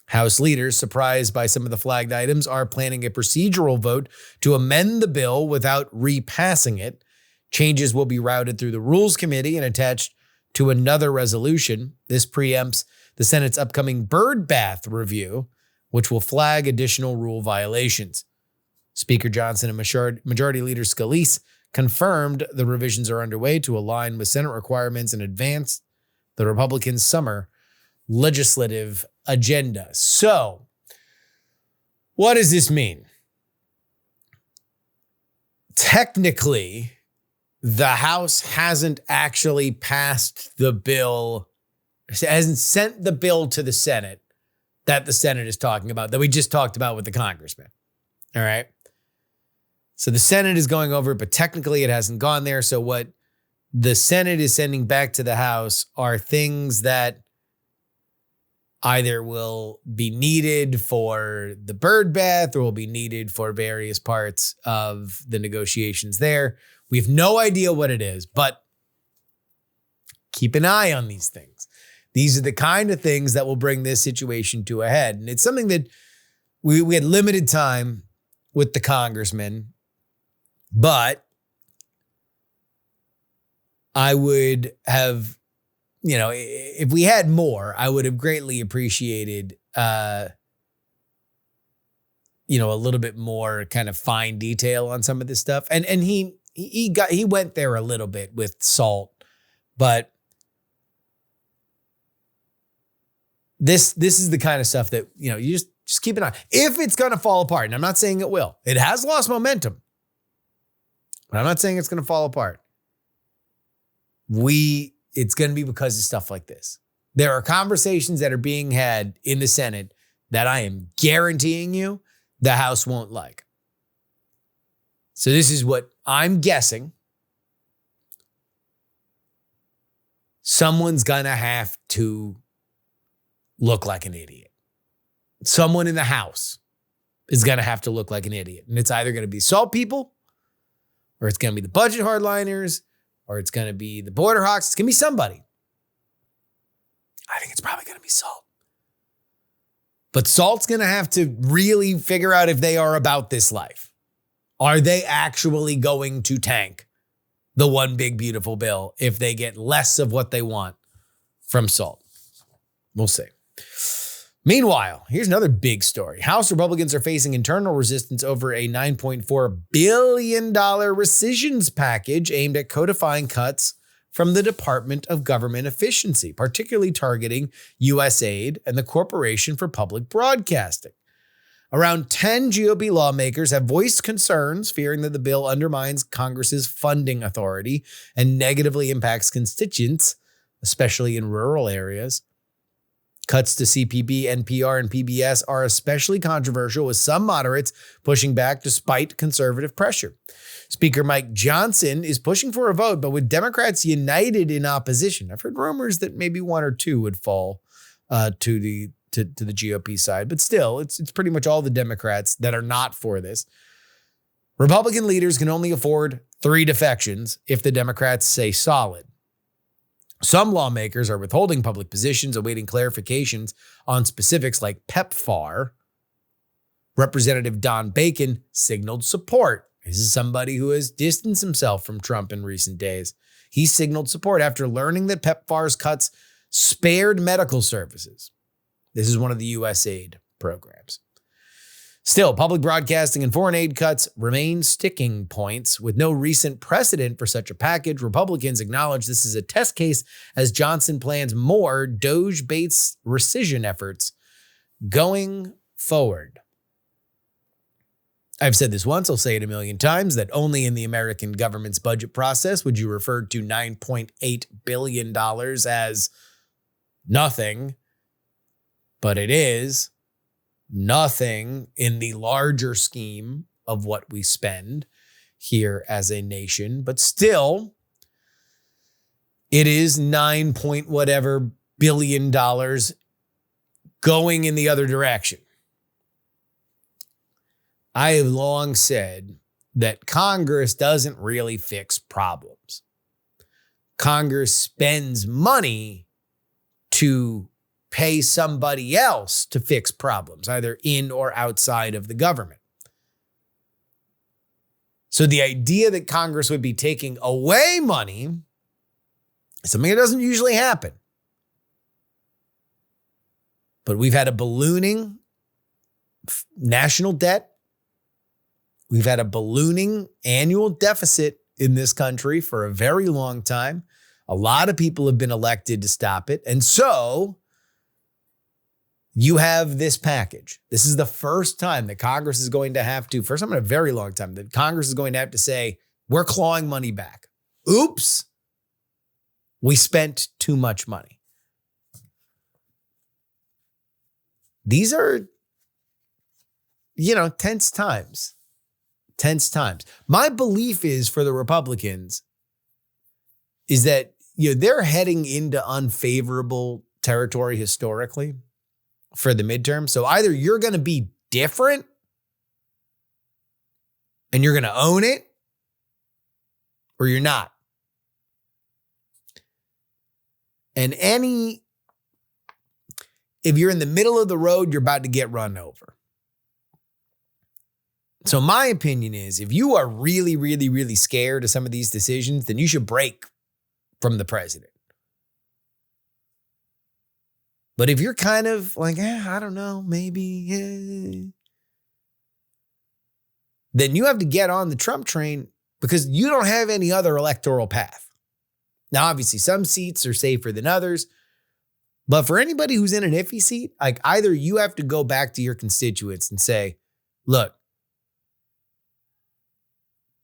House leaders, surprised by some of the flagged items, are planning a procedural vote to amend the bill without repassing it. Changes will be routed through the Rules Committee and attached to another resolution. This preempts the Senate's upcoming bird bath review, which will flag additional rule violations. Speaker Johnson and Majority Leader Scalise confirmed the revisions are underway to align with Senate requirements and advance the Republican summer legislative agenda. So, what does this mean? Technically, the House hasn't actually passed the bill, hasn't sent the bill to the Senate that the Senate is talking about, that we just talked about with the congressman. All right. So the Senate is going over it, but technically it hasn't gone there. So what the Senate is sending back to the House are things that either will be needed for the bird bath or will be needed for various parts of the negotiations there. We have no idea what it is, but keep an eye on these things. These are the kind of things that will bring this situation to a head. And it's something that we had limited time with the congressman, but I would have, if we had more, I would have greatly appreciated, a little bit more kind of fine detail on some of this stuff. And he went there a little bit with SALT, but this is the kind of stuff that, you just keep an eye. If it's going to fall apart, and I'm not saying it will, it has lost momentum, but I'm not saying it's going to fall apart. It's going to be because of stuff like this. There are conversations that are being had in the Senate that I am guaranteeing you the House won't like. So this is what I'm guessing. Someone's going to have to look like an idiot. Someone in the House is going to have to look like an idiot. And it's either going to be SALT people, or it's going to be the budget hardliners, or it's going to be the border hawks. It's going to be somebody. I think it's probably going to be SALT. But SALT's going to have to really figure out if they are about this life. Are they actually going to tank the one big beautiful bill if they get less of what they want from SALT? We'll see. Meanwhile, here's another big story. House Republicans are facing internal resistance over a $9.4 billion rescissions package aimed at codifying cuts from the Department of Government Efficiency, particularly targeting USAID and the Corporation for Public Broadcasting. Around 10 GOP lawmakers have voiced concerns, fearing that the bill undermines Congress's funding authority and negatively impacts constituents, especially in rural areas. Cuts to CPB, NPR, and PBS are especially controversial, with some moderates pushing back despite conservative pressure. Speaker Mike Johnson is pushing for a vote, but with Democrats united in opposition. I've heard rumors that maybe one or two would fall to the GOP side, but still, it's pretty much all the Democrats that are not for this. Republican leaders can only afford 3 defections if the Democrats say solid. Some lawmakers are withholding public positions, awaiting clarifications on specifics like PEPFAR. Representative Don Bacon signaled support. This is somebody who has distanced himself from Trump in recent days. He signaled support after learning that PEPFAR's cuts spared medical services. This is one of the USAID programs. Still, public broadcasting and foreign aid cuts remain sticking points. With no recent precedent for such a package, Republicans acknowledge this is a test case as Johnson plans more DOJ-based rescission efforts going forward. I've said this once, I'll say it a million times, that only in the American government's budget process would you refer to $9.8 billion as nothing, but it is nothing in the larger scheme of what we spend here as a nation. But still, It is 9 point whatever billion dollars going in the other direction. I have long said that Congress doesn't really fix problems. Congress spends money to pay somebody else to fix problems, either in or outside of the government. So the idea that Congress would be taking away money is something that doesn't usually happen. But we've had a ballooning national debt. We've had a ballooning annual deficit in this country for a very long time. A lot of people have been elected to stop it. And so you have this package. This is the first time that Congress is going to have to, first time in a very long time, that Congress is going to have to say, we're clawing money back. Oops, we spent too much money. These are, tense times. Tense times. My belief is for the Republicans is that, they're heading into unfavorable territory historically for the midterm. So either you're going to be different and you're going to own it, or you're not. And if you're in the middle of the road, you're about to get run over. So my opinion is, if you are really, really, really scared of some of these decisions, then you should break from the president. But if you're kind of like, I don't know, maybe, then you have to get on the Trump train because you don't have any other electoral path. Now, obviously, some seats are safer than others. But for anybody who's in an iffy seat, like either you have to go back to your constituents and say, look,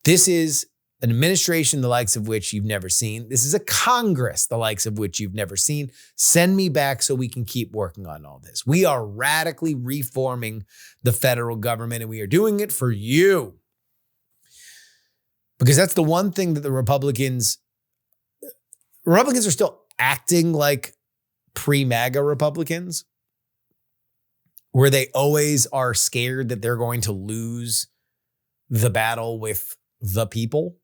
this is an administration the likes of which you've never seen. This is a Congress the likes of which you've never seen. Send me back so we can keep working on all this. We are radically reforming the federal government, and we are doing it for you. Because that's the one thing that the Republicans are still acting like pre-MAGA Republicans, where they always are scared that they're going to lose the battle with the people.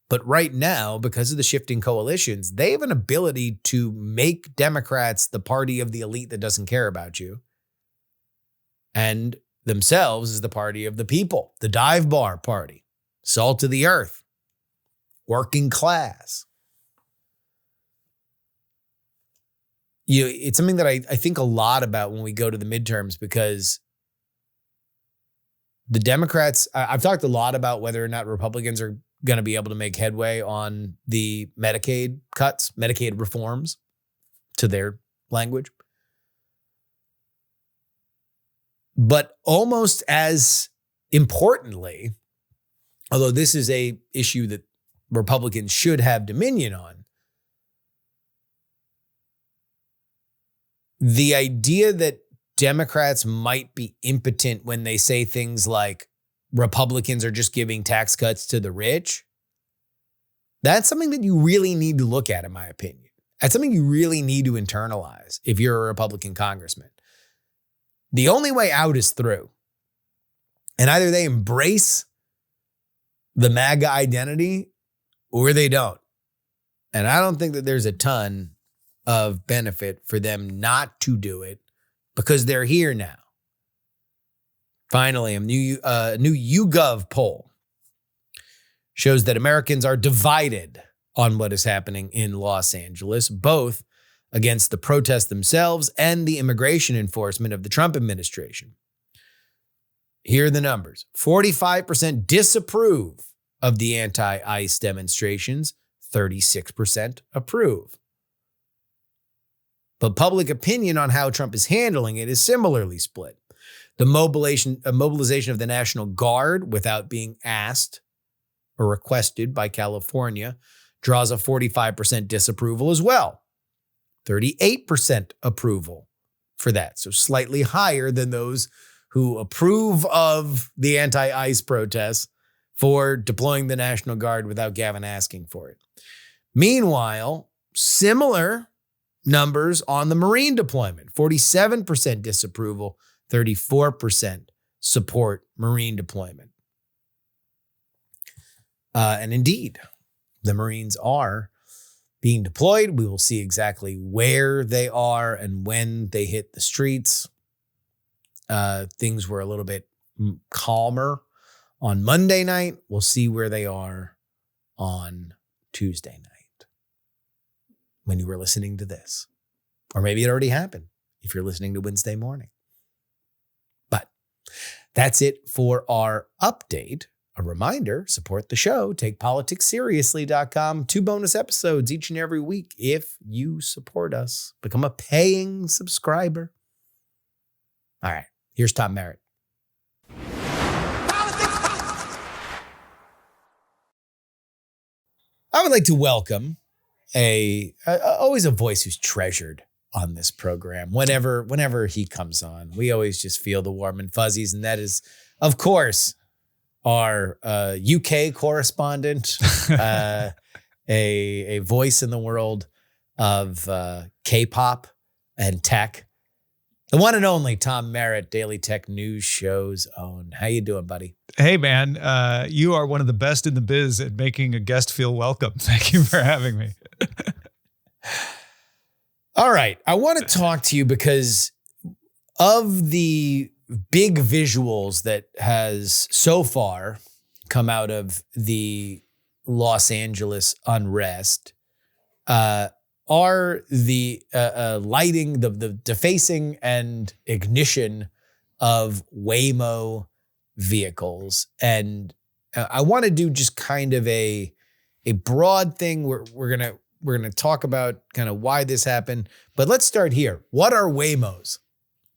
But right now, because of the shifting coalitions, they have an ability to make Democrats the party of the elite that doesn't care about you, and themselves is the party of the people, the dive bar party, salt of the earth, working class. It's something that I think a lot about when we go to the midterms, because the Democrats, I've talked a lot about whether or not Republicans are going to be able to make headway on the Medicaid cuts, Medicaid reforms, to their language. But almost as importantly, although this is a issue that Republicans should have dominion on, the idea that Democrats might be impotent when they say things like Republicans are just giving tax cuts to the rich, that's something that you really need to look at, in my opinion. That's something you really need to internalize if you're a Republican congressman. The only way out is through. And either they embrace the MAGA identity or they don't. And I don't think that there's a ton of benefit for them not to do it, because they're here now. Finally, a new YouGov poll shows that Americans are divided on what is happening in Los Angeles, both against the protests themselves and the immigration enforcement of the Trump administration. Here are the numbers. 45% disapprove of the anti-ICE demonstrations, 36% approve. But public opinion on how Trump is handling it is similarly split. The mobilization of the National Guard without being asked or requested by California draws a 45% disapproval as well. 38% approval for that. So slightly higher than those who approve of the anti-ICE protests for deploying the National Guard without Gavin asking for it. Meanwhile, similar numbers on the Marine deployment, 47% disapproval, 34% support Marine deployment. And indeed, the Marines are being deployed. We will see exactly where they are and when they hit the streets. Things were a little bit calmer on Monday night. We'll see where they are on Tuesday night when you were listening to this. Or maybe it already happened if you're listening to Wednesday morning. But that's it for our update. A reminder, support the show, takepoliticsseriously.com. 2 bonus episodes each and every week if you support us. Become a paying subscriber. All right, here's Tom Merritt. I would like to welcome always a voice who's treasured on this program. Whenever he comes on, we always just feel the warm and fuzzies, and that is, of course, our UK correspondent, a voice in the world of K-pop and tech, the one and only Tom Merritt, Daily Tech News Show's own. How you doing, buddy? Hey, man, you are one of the best in the biz at making a guest feel welcome. Thank you for having me. All right. I want to talk to you because of the big visuals that has so far come out of the Los Angeles unrest are the lighting, the defacing and ignition of Waymo vehicles. And I want to do just kind of a broad thing. We're gonna talk about kind of why this happened, but let's start here. What are Waymos?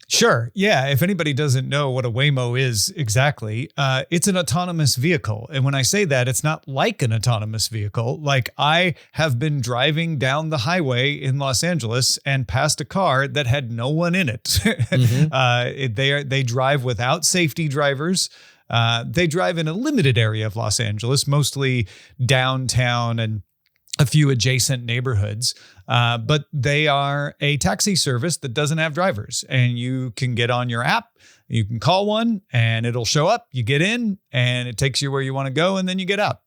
Sure. Yeah. If anybody doesn't know what a Waymo is exactly, it's an autonomous vehicle. And when I say that, it's not like an autonomous vehicle. Like, I have been driving down the highway in Los Angeles and passed a car that had no one in it. Mm-hmm. They drive without safety drivers. They drive in a limited area of Los Angeles, mostly downtown and a few adjacent neighborhoods, but they are a taxi service that doesn't have drivers, and you can get on your app, you can call one and it'll show up, you get in and it takes you where you want to go, and then you get out.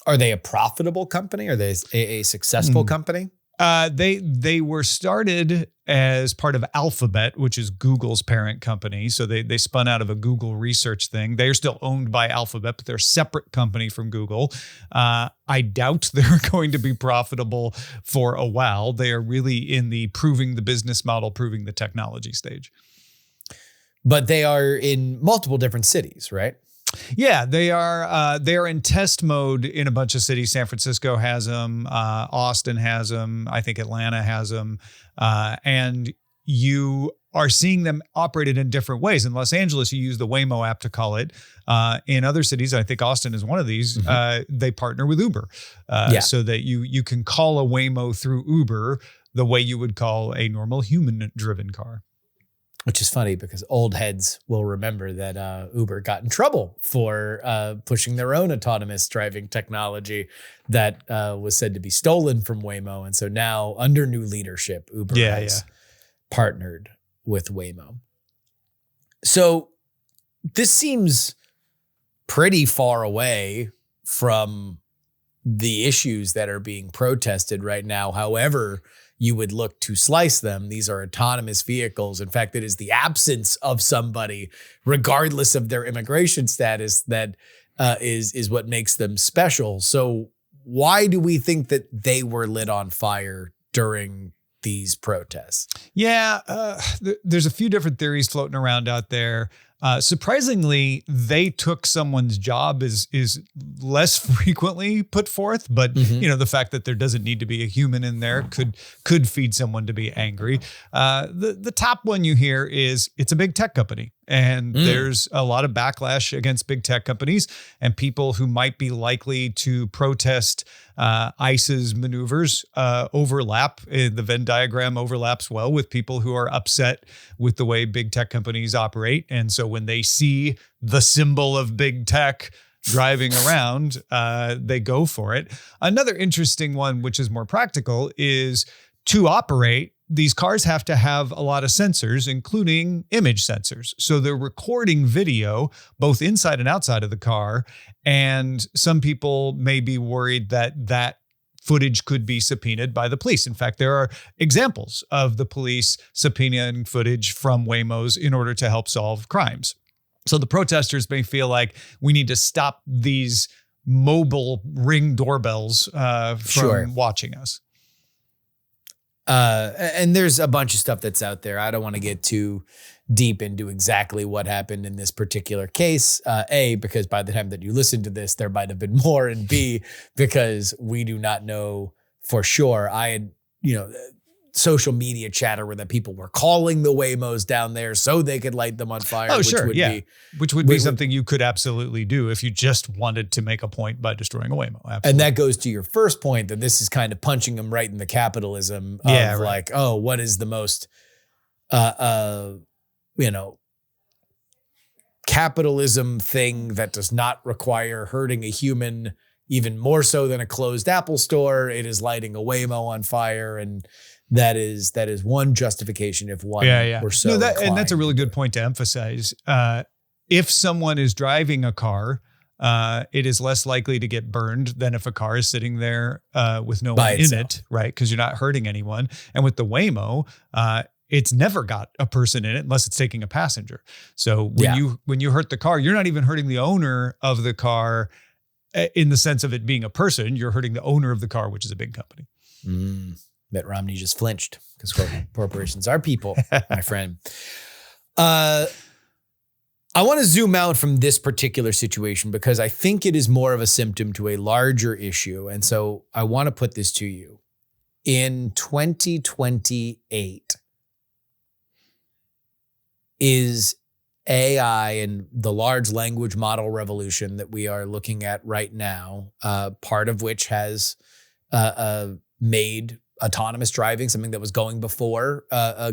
Are they a profitable company? Are they a successful company? They were started as part of Alphabet, which is Google's parent company. So they spun out of a Google research thing. They're still owned by Alphabet, but they're a separate company from Google. I doubt they're going to be profitable for a while. They are really in the proving the business model, proving the technology stage. But they are in multiple different cities, right? Yeah, they are in test mode in a bunch of cities. San Francisco has them. Austin has them. I think Atlanta has them. And you are seeing them operated in different ways. In Los Angeles, you use the Waymo app to call it. In other cities, I think Austin is one of these, they partner with Uber so that you can call a Waymo through Uber the way you would call a normal human-driven car. Which is funny because old heads will remember that Uber got in trouble for pushing their own autonomous driving technology that was said to be stolen from Waymo. And so now, under new leadership, Uber has partnered with Waymo. So this seems pretty far away from the issues that are being protested right now. However you would look to slice them, these are autonomous vehicles. In fact, it is the absence of somebody, regardless of their immigration status, that is what makes them special. So why do we think that they were lit on fire during these protests? Yeah, there's a few different theories floating around out there. Surprisingly, they took someone's job is less frequently put forth, but the fact that there doesn't need to be a human in there could feed someone to be angry. The top one you hear is it's a big tech company, and there's a lot of backlash against big tech companies and people who might be likely to protest ICE's maneuvers overlap. The Venn diagram overlaps well with people who are upset with the way big tech companies operate. And so when they see the symbol of big tech driving around, they go for it. Another interesting one, which is more practical, is to operate, these cars have to have a lot of sensors, including image sensors. So they're recording video both inside and outside of the car. And some people may be worried that that footage could be subpoenaed by the police. In fact, there are examples of the police subpoenaing footage from Waymos in order to help solve crimes. So the protesters may feel like we need to stop these mobile Ring doorbells from watching us. And there's a bunch of stuff that's out there. I don't want to get too deep into exactly what happened in this particular case. A, because by the time that you listen to this, there might have been more. And B, because we do not know for sure. I had, social media chatter where that people were calling the Waymos down there so they could light them on fire. Oh, sure. Which would be something you could absolutely do if you just wanted to make a point by destroying a Waymo. Absolutely. And that goes to your first point that this is kind of punching them right in the capitalism of like, oh, what is the most, capitalism thing that does not require hurting a human even more so than a closed Apple store? It is lighting a Waymo on fire. And that is one justification if one were so inclined. And that's a really good point to emphasize. If someone is driving a car, it is less likely to get burned than if a car is sitting there with no one in it, right? Because you're not hurting anyone. And with the Waymo, it's never got a person in it unless it's taking a passenger. So when you hurt the car, you're not even hurting the owner of the car in the sense of it being a person. You're hurting the owner of the car, which is a big company. Mitt Romney just flinched because corporations are people, my friend. I want to zoom out from this particular situation because I think it is more of a symptom to a larger issue. And so I want to put this to you. In 2028, is AI and the large language model revolution that we are looking at right now, part of which has made autonomous driving, something that was going before,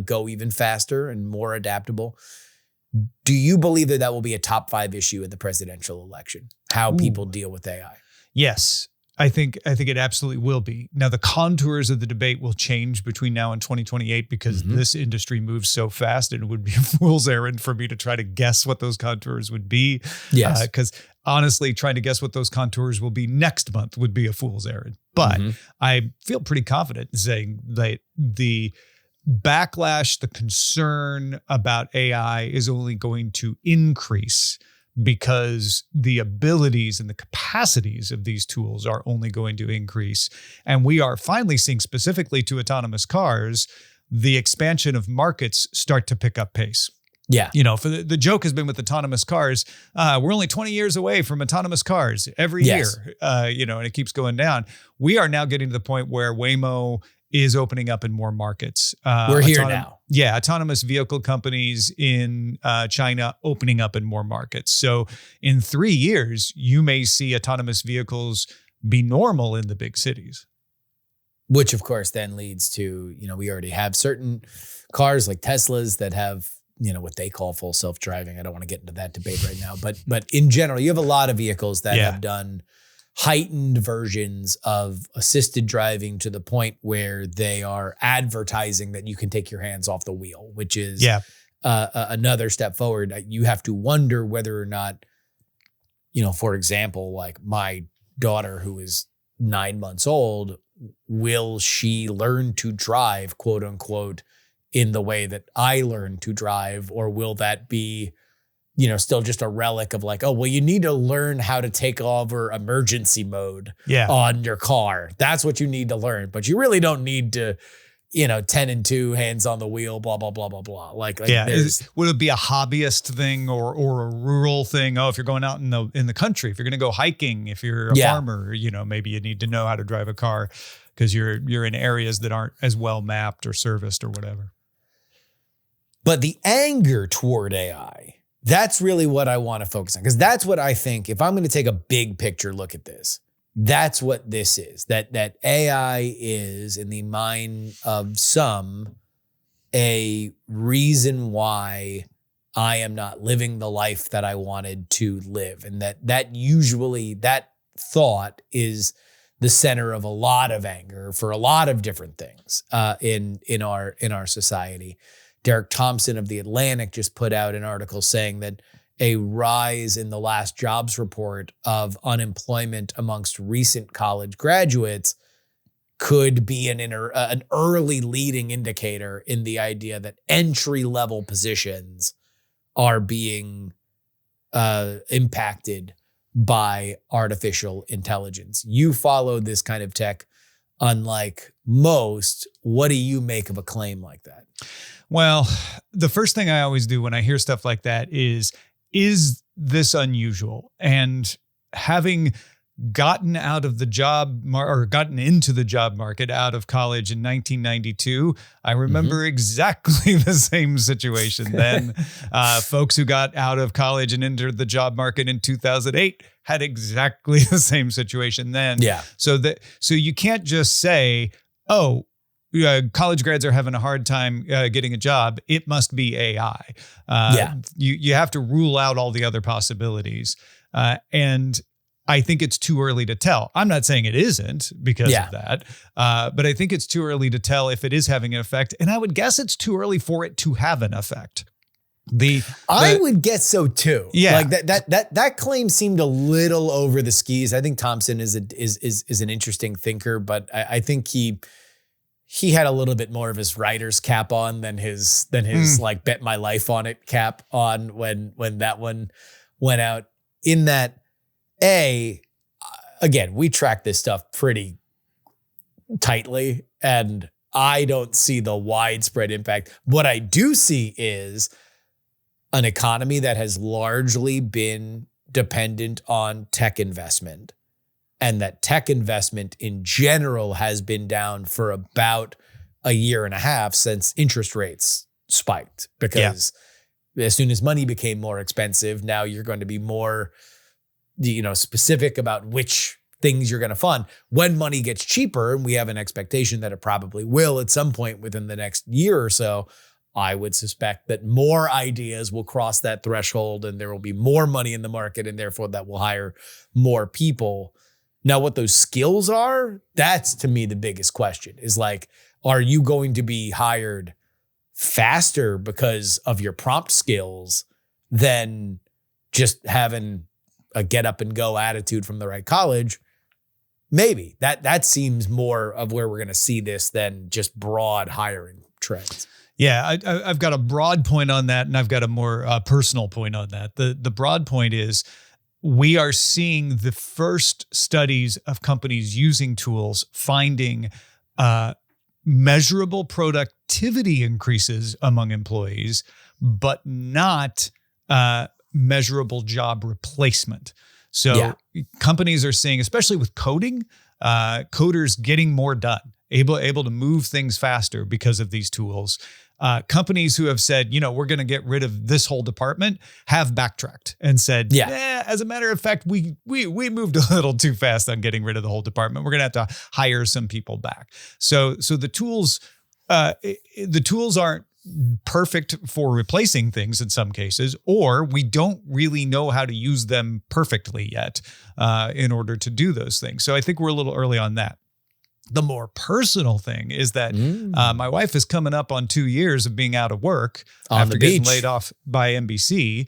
go even faster and more adaptable. Do you believe that will be a top 5 issue in the presidential election? How people deal with AI? Yes, I think it absolutely will be. Now, the contours of the debate will change between now and 2028 because this industry moves so fast, and it would be a fool's errand for me to try to guess what those contours would be. Yes, because honestly, trying to guess what those contours will be next month would be a fool's errand. But I feel pretty confident in saying that the backlash, the concern about AI is only going to increase because the abilities and the capacities of these tools are only going to increase. And we are finally seeing, specifically to autonomous cars, the expansion of markets start to pick up pace. Yeah. For the joke has been with autonomous cars, we're only 20 years away from autonomous cars every year, and it keeps going down. We are now getting to the point where Waymo is opening up in more markets. We're here now. Yeah, autonomous vehicle companies in China opening up in more markets. So in 3 years, you may see autonomous vehicles be normal in the big cities. Which, of course, then leads to, we already have certain cars like Teslas that have, what they call full self-driving. I don't want to get into that debate right now. But in general, you have a lot of vehicles that have done heightened versions of assisted driving to the point where they are advertising that you can take your hands off the wheel, which is another step forward. You have to wonder whether or not, for example, like my daughter who is 9 months old, will she learn to drive, quote unquote, in the way that I learned to drive, or will that be still just a relic of like, oh, well, you need to learn how to take over emergency mode on your car. That's what you need to learn. But you really don't need to, 10 and 2 hands on the wheel, blah, blah, blah, blah, blah. Would it be a hobbyist thing or a rural thing? Oh, if you're going out in the country, if you're going to go hiking, if you're a farmer, maybe you need to know how to drive a car because you're in areas that aren't as well mapped or serviced or whatever. But the anger toward AI, that's really what I want to focus on, because that's what I think, if I'm going to take a big picture look at this, that's what this is, that AI is, in the mind of some, a reason why I am not living the life that I wanted to live. And that usually, that thought is the center of a lot of anger for a lot of different things in our society. Derek Thompson of The Atlantic just put out an article saying that a rise in the last jobs report of unemployment amongst recent college graduates could be an early leading indicator in the idea that entry-level positions are being impacted by artificial intelligence. You follow this kind of tech unlike most. What do you make of a claim like that? Well, the first thing I always do when I hear stuff like that is this unusual? And having gotten out of the gotten into the job market out of college in 1992, I remember exactly the same situation then. Folks who got out of college and entered the job market in 2008 had exactly the same situation then. Yeah. So you can't just say, oh, college grads are having a hard time getting a job. It must be AI. You have to rule out all the other possibilities. And I think it's too early to tell. I'm not saying it isn't because of that, but I think it's too early to tell if it is having an effect. And I would guess it's too early for it to have an effect. I would guess so too. Yeah, like that claim seemed a little over the skis. I think Thompson is an interesting thinker, but I think he had a little bit more of his writer's cap on than his like bet my life on it cap on when that one went out. In that, again, we track this stuff pretty tightly, and I don't see the widespread impact. What I do see is an economy that has largely been dependent on tech investment, and that tech investment in general has been down for about a year and a half since interest rates spiked, because as soon as money became more expensive, now you're going to be more specific about which things you're going to fund. When money gets cheaper, and we have an expectation that it probably will at some point within the next year or so, I would suspect that more ideas will cross that threshold and there will be more money in the market, and therefore that will hire more people. Now, what those skills are, that's to me the biggest question, is like, are you going to be hired faster because of your prompt skills than just having a get up and go attitude from the right college? Maybe that seems more of where we're going to see this than just broad hiring trends. Yeah, I've got a broad point on that, and I've got a more personal point on that. The broad point is we are seeing the first studies of companies using tools finding measurable productivity increases among employees, but not measurable job replacement. So companies are seeing, especially with coding, coders getting more done, able to move things faster because of these tools. Companies who have said, we're going to get rid of this whole department have backtracked and said, as a matter of fact, we moved a little too fast on getting rid of the whole department. We're going to have to hire some people back. So the tools aren't perfect for replacing things in some cases, or we don't really know how to use them perfectly yet in order to do those things. So I think we're a little early on that. The more personal thing is that my wife is coming up on 2 years of being out of work after getting laid off by NBC.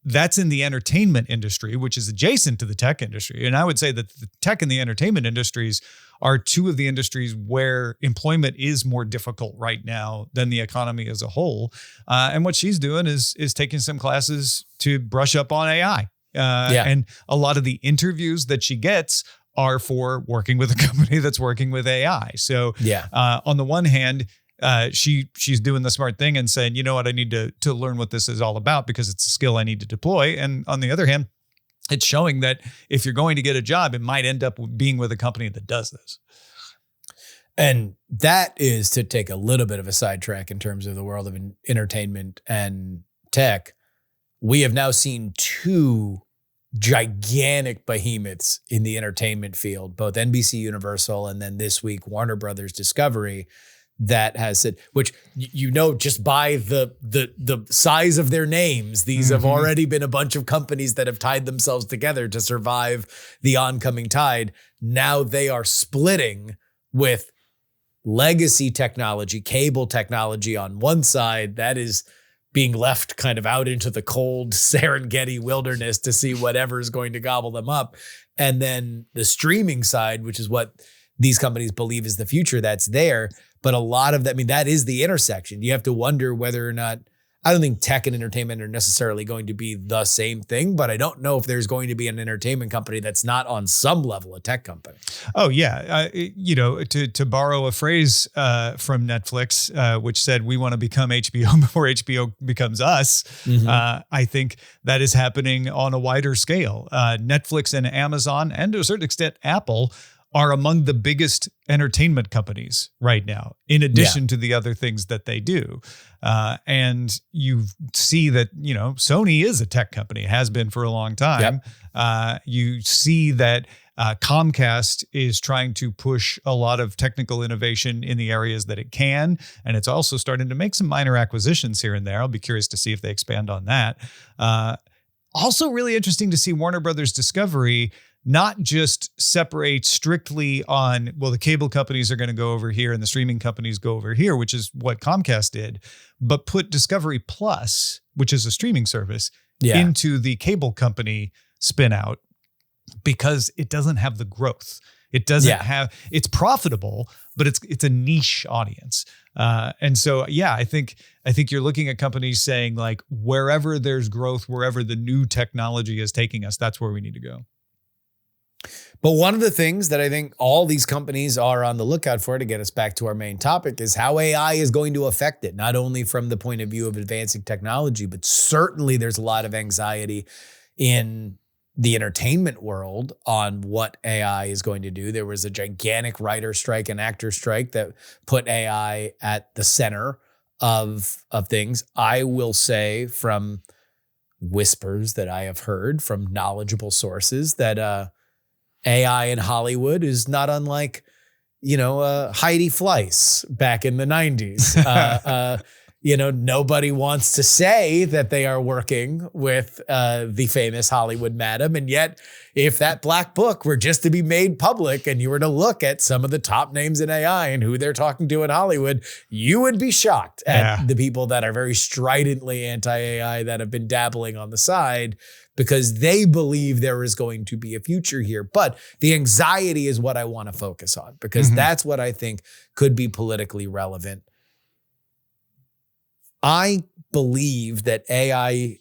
That's in the entertainment industry, which is adjacent to the tech industry. And I would say that the tech and the entertainment industries are two of the industries where employment is more difficult right now than the economy as a whole. And what she's doing is taking some classes to brush up on AI. And a lot of the interviews that she gets are for working with a company that's working with AI. So on the one hand, she's doing the smart thing and saying, you know what, I need to learn what this is all about because it's a skill I need to deploy. And on the other hand, it's showing that if you're going to get a job, it might end up being with a company that does this. And that is, to take a little bit of a sidetrack in terms of the world of entertainment and tech, we have now seen two gigantic behemoths in the entertainment field, both NBC Universal and then this week Warner Brothers Discovery, that has said, which just by the size of their names, these have already been a bunch of companies that have tied themselves together to survive the oncoming tide. Now they are splitting with legacy technology, cable technology on one side that is being left kind of out into the cold Serengeti wilderness to see whatever is going to gobble them up. And then the streaming side, which is what these companies believe is the future, that's there. But a lot of that, I mean, that is the intersection. You have to wonder whether or not, I don't think tech and entertainment are necessarily going to be the same thing, but I don't know if there's going to be an entertainment company that's not on some level a tech company. Oh yeah. To borrow a phrase from Netflix, which said, we want to become HBO before HBO becomes us. I think that is happening on a wider scale. Netflix and Amazon, and to a certain extent, Apple, are among the biggest entertainment companies right now, in addition to the other things that they do. And you see that, Sony is a tech company, has been for a long time. You see that Comcast is trying to push a lot of technical innovation in the areas that it can. And it's also starting to make some minor acquisitions here and there. I'll be curious to see if they expand on that. Also really interesting to see Warner Brothers Discovery not just separate strictly on, well, the cable companies are going to go over here and the streaming companies go over here, which is what Comcast did, but put Discovery Plus, which is a streaming service, into the cable company spin out, because it doesn't have the growth. It doesn't have, it's profitable, but it's a niche audience. And so, I think you're looking at companies saying, like, wherever there's growth, wherever the new technology is taking us, that's where we need to go. But one of the things that I think all these companies are on the lookout for, to get us back to our main topic, is how AI is going to affect it, not only from the point of view of advancing technology, but certainly there's a lot of anxiety in the entertainment world on what AI is going to do. There was a gigantic writer strike and actor strike that put AI at the center of things. I will say, from whispers that I have heard from knowledgeable sources, that AI in Hollywood is not unlike, Heidi Fleiss back in the 90s. Nobody wants to say that they are working with the famous Hollywood madam. And yet, if that black book were just to be made public and you were to look at some of the top names in AI and who they're talking to in Hollywood, you would be shocked at the people that are very stridently anti-AI that have been dabbling on the side, because they believe there is going to be a future here. But the anxiety is what I want to focus on, because that's what I think could be politically relevant. I believe that AI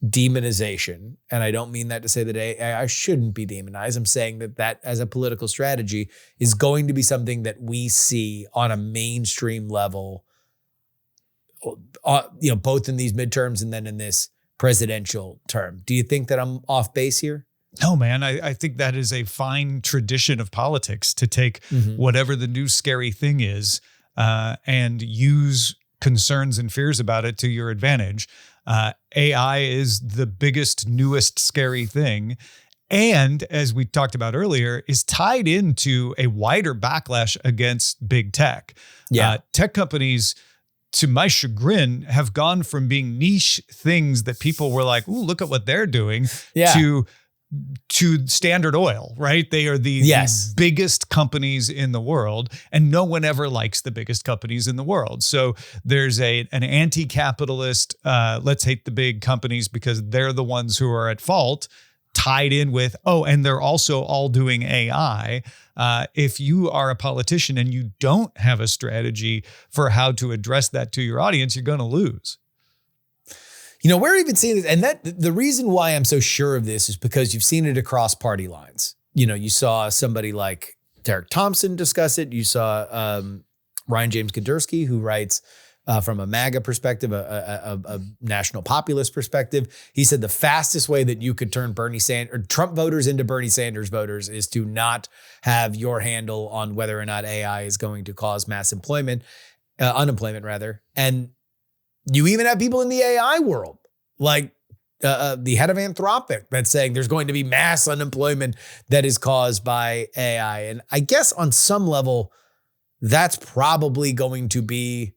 demonization, and I don't mean that to say that AI shouldn't be demonized. I'm saying that as a political strategy is going to be something that we see on a mainstream level, both in these midterms and then in this presidential term. Do you think that I'm off base here? No, man. I think that is a fine tradition of politics, to take whatever the new scary thing is and use concerns and fears about it to your advantage. AI is the biggest, newest scary thing. And as we talked about earlier, is tied into a wider backlash against big tech. Tech companies, to my chagrin, have gone from being niche things that people were like, ooh, look at what they're doing, to Standard Oil, right? They are the biggest companies in the world, and no one ever likes the biggest companies in the world. So there's an anti-capitalist, let's hate the big companies because they're the ones who are at fault, tied in with, and they're also all doing AI. If you are a politician and you don't have a strategy for how to address that to your audience, you're going to lose. We're even seeing this, and that the reason why I'm so sure of this is because you've seen it across party lines. You saw somebody like Derek Thompson discuss it. You saw Ryan James Kuderski, who writes from a MAGA perspective, a national populist perspective. He said the fastest way that you could turn Trump voters into Bernie Sanders voters is to not have your handle on whether or not AI is going to cause mass unemployment rather. And you even have people in the AI world, like the head of Anthropic, that's saying there's going to be mass unemployment that is caused by AI. And I guess on some level, that's probably going to be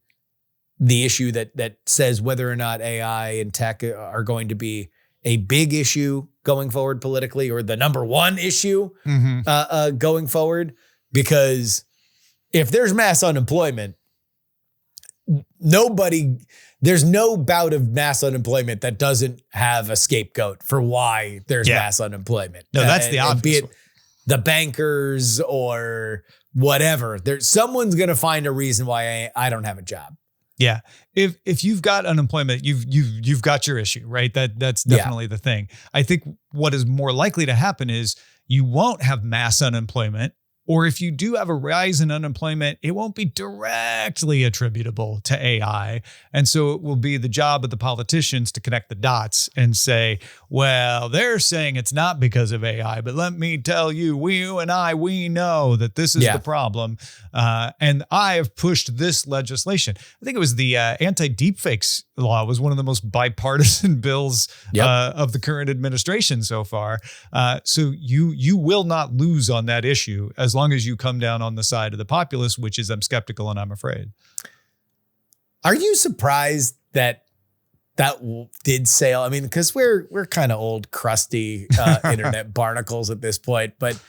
the issue that says whether or not AI and tech are going to be a big issue going forward politically, or the number one issue going forward. Because if there's mass unemployment, there's no bout of mass unemployment that doesn't have a scapegoat for why there's mass unemployment. No, that's the obvious. Be it the bankers or whatever. Someone's going to find a reason why I don't have a job. Yeah. If you've got unemployment, you've got your issue, right? That's definitely the thing. I think what is more likely to happen is you won't have mass unemployment, or if you do have a rise in unemployment, it won't be directly attributable to AI. And so it will be the job of the politicians to connect the dots and say, well, they're saying it's not because of AI, but let me tell you, we know that this is the problem. And I have pushed this legislation. I think it was the anti-deepfakes law was one of the most bipartisan bills of the current administration so far. So you will not lose on that issue as long as you come down on the side of the populace, which is I'm skeptical and I'm afraid. Are you surprised that did sail? I mean, because we're kind of old, crusty internet barnacles at this point, but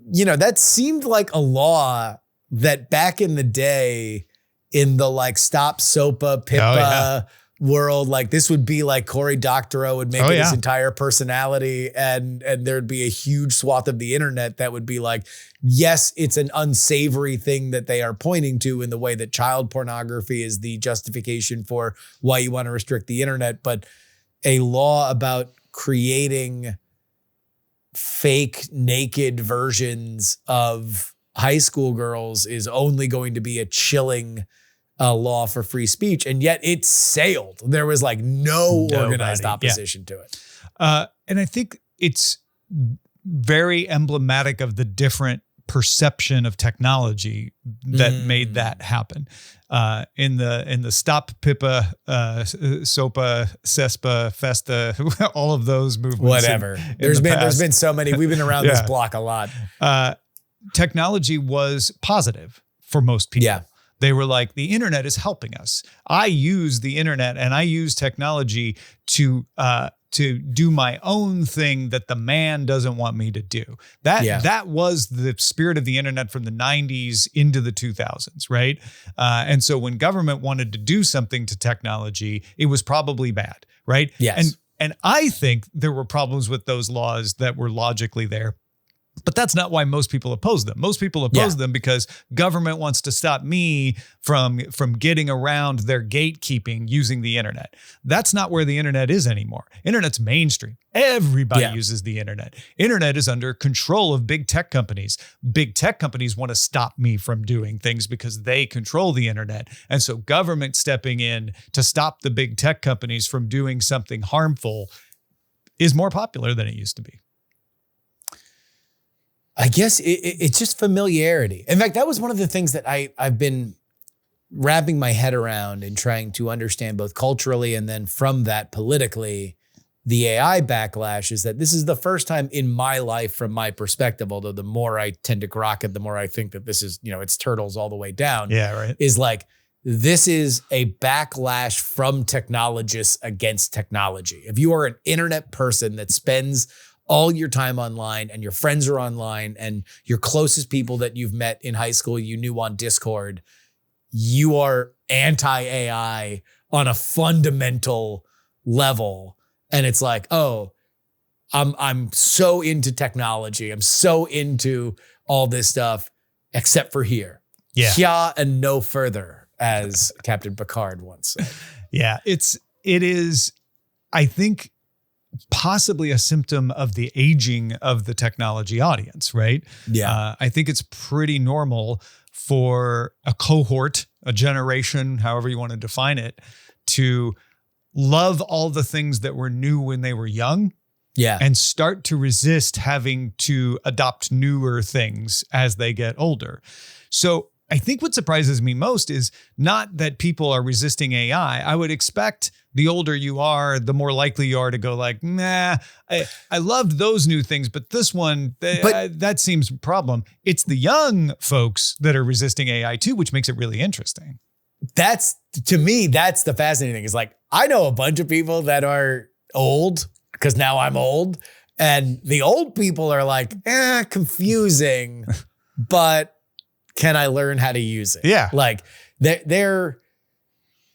that seemed like a law that back in the day in the like Stop SOPA, PIPA world, like this would be like Cory Doctorow would make it his entire personality, and there'd be a huge swath of the internet that would be like, yes, it's an unsavory thing that they are pointing to in the way that child pornography is the justification for why you want to restrict the internet, but a law about creating fake naked versions of high school girls is only going to be a chilling law for free speech. And yet it sailed. There was like no organized opposition to it. And I think it's very emblematic of the different perception of technology that made that happen. In the Stop PIPA, SOPA, CESPA, FESTA, all of those movements. Whatever. There's been so many. We've been around this block a lot. Technology was positive for most people. Yeah. They were like, the internet is helping us. I use the internet and I use technology to do my own thing that the man doesn't want me to do. That was the spirit of the internet from the 90s into the 2000s, right? And so when government wanted to do something to technology, it was probably bad, right? Yes. And I think there were problems with those laws that were logically there. But that's not why most people oppose them. Most people oppose them because government wants to stop me from getting around their gatekeeping using the internet. That's not where the internet is anymore. Internet's mainstream. Everybody uses the internet. Internet is under control of big tech companies. Big tech companies want to stop me from doing things because they control the internet. And so government stepping in to stop the big tech companies from doing something harmful is more popular than it used to be. I guess it's just familiarity. In fact, that was one of the things that I've been wrapping my head around and trying to understand both culturally and then from that politically, the AI backlash is that this is the first time in my life from my perspective, although the more I tend to grok it, the more I think that this is, it's turtles all the way down. Yeah, right. Is like, this is a backlash from technologists against technology. If you are an internet person that spends all your time online and your friends are online and your closest people that you've met in high school you knew on Discord, you are anti-AI on a fundamental level. And it's like, oh, I'm so into technology. I'm so into all this stuff, except for here. Yeah. Here and no further, as Captain Picard once said. Yeah, it is, I think, possibly a symptom of the aging of the technology audience, right? Yeah. I think it's pretty normal for a cohort, a generation, however you want to define it, to love all the things that were new when they were young. Yeah. And start to resist having to adopt newer things as they get older. So I think what surprises me most is not that people are resisting AI. I would expect the older you are, the more likely you are to go like, nah, I loved those new things, but this one, that seems a problem. It's the young folks that are resisting AI too, which makes it really interesting. To me, that's the fascinating thing is like, I know a bunch of people that are old because now I'm old, and the old people are like, confusing, but can I learn how to use it? Yeah. Like they're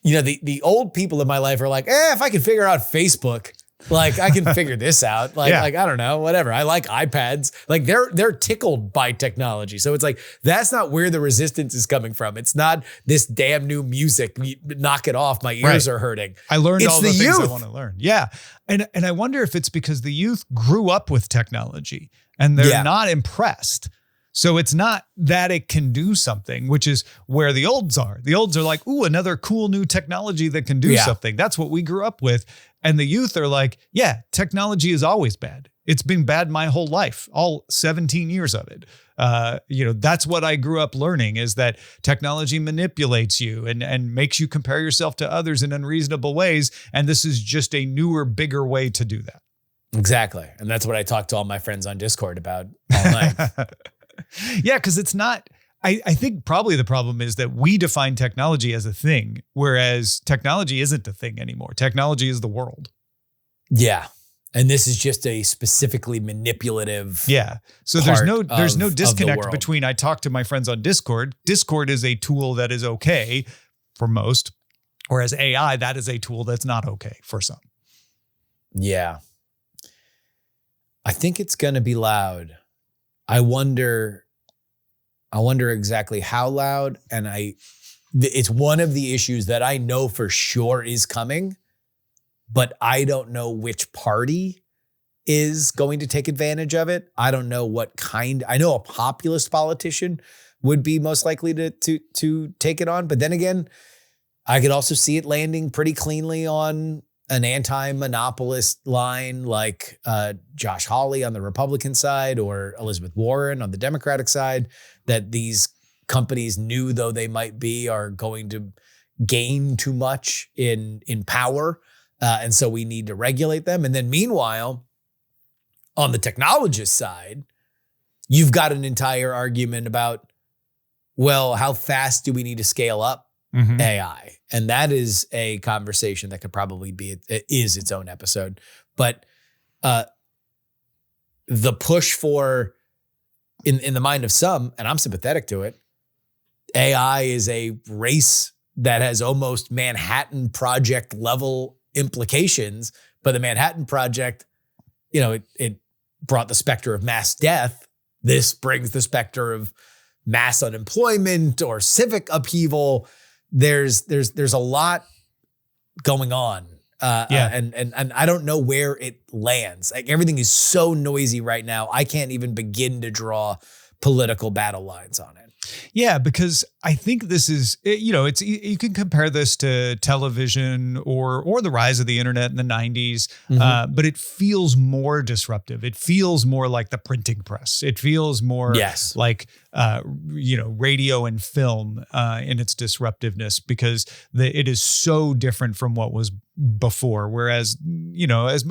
the old people in my life are like, if I can figure out Facebook, like I can figure this out. Like, I don't know, whatever. I like iPads. Like they're tickled by technology. So it's like, that's not where the resistance is coming from. It's not this damn new music. Knock it off. My ears are hurting. I learned all the things youth. I want to learn. Yeah. And I wonder if it's because the youth grew up with technology and they're not impressed. So it's not that it can do something, which is where the olds are. The olds are like, ooh, another cool new technology that can do something. That's what we grew up with. And the youth are like, yeah, technology is always bad. It's been bad my whole life, all 17 years of it. That's what I grew up learning, is that technology manipulates you and makes you compare yourself to others in unreasonable ways. And this is just a newer, bigger way to do that. Exactly. And that's what I talk to all my friends on Discord about all night. Yeah, because it's not, I think probably the problem is that we define technology as a thing, whereas technology isn't a thing anymore. Technology is the world. Yeah. And this is just a specifically manipulative. Yeah. So there's no disconnect world. between I talk to my friends on Discord. Discord is a tool that is okay for most, whereas AI, that is a tool that's not okay for some. Yeah. I think it's going to be loud. I wonder exactly how loud. And it's one of the issues that I know for sure is coming, but I don't know which party is going to take advantage of it. I don't know what kind. I know a populist politician would be most likely to take it on. But then again, I could also see it landing pretty cleanly on an anti-monopolist line like Josh Hawley on the Republican side or Elizabeth Warren on the Democratic side, that these companies, new though they might be, are going to gain too much in power. And so we need to regulate them. And then meanwhile, on the technologist side, you've got an entire argument about, well, how fast do we need to scale up AI? And that is a conversation that could probably is its own episode. But the push for, in the mind of some, and I'm sympathetic to it, AI is a race that has almost Manhattan Project level implications. But the Manhattan Project, it brought the specter of mass death. This brings the specter of mass unemployment or civic upheaval. There's a lot going on. And I don't know where it lands. Like, everything is so noisy right now. I can't even begin to draw political battle lines on it. Yeah, because I think this is, it's, you can compare this to television or the rise of the internet in the 90s, but it feels more disruptive. It feels more like the printing press. It feels more like, radio and film in its disruptiveness, because it is so different from what was before. Whereas,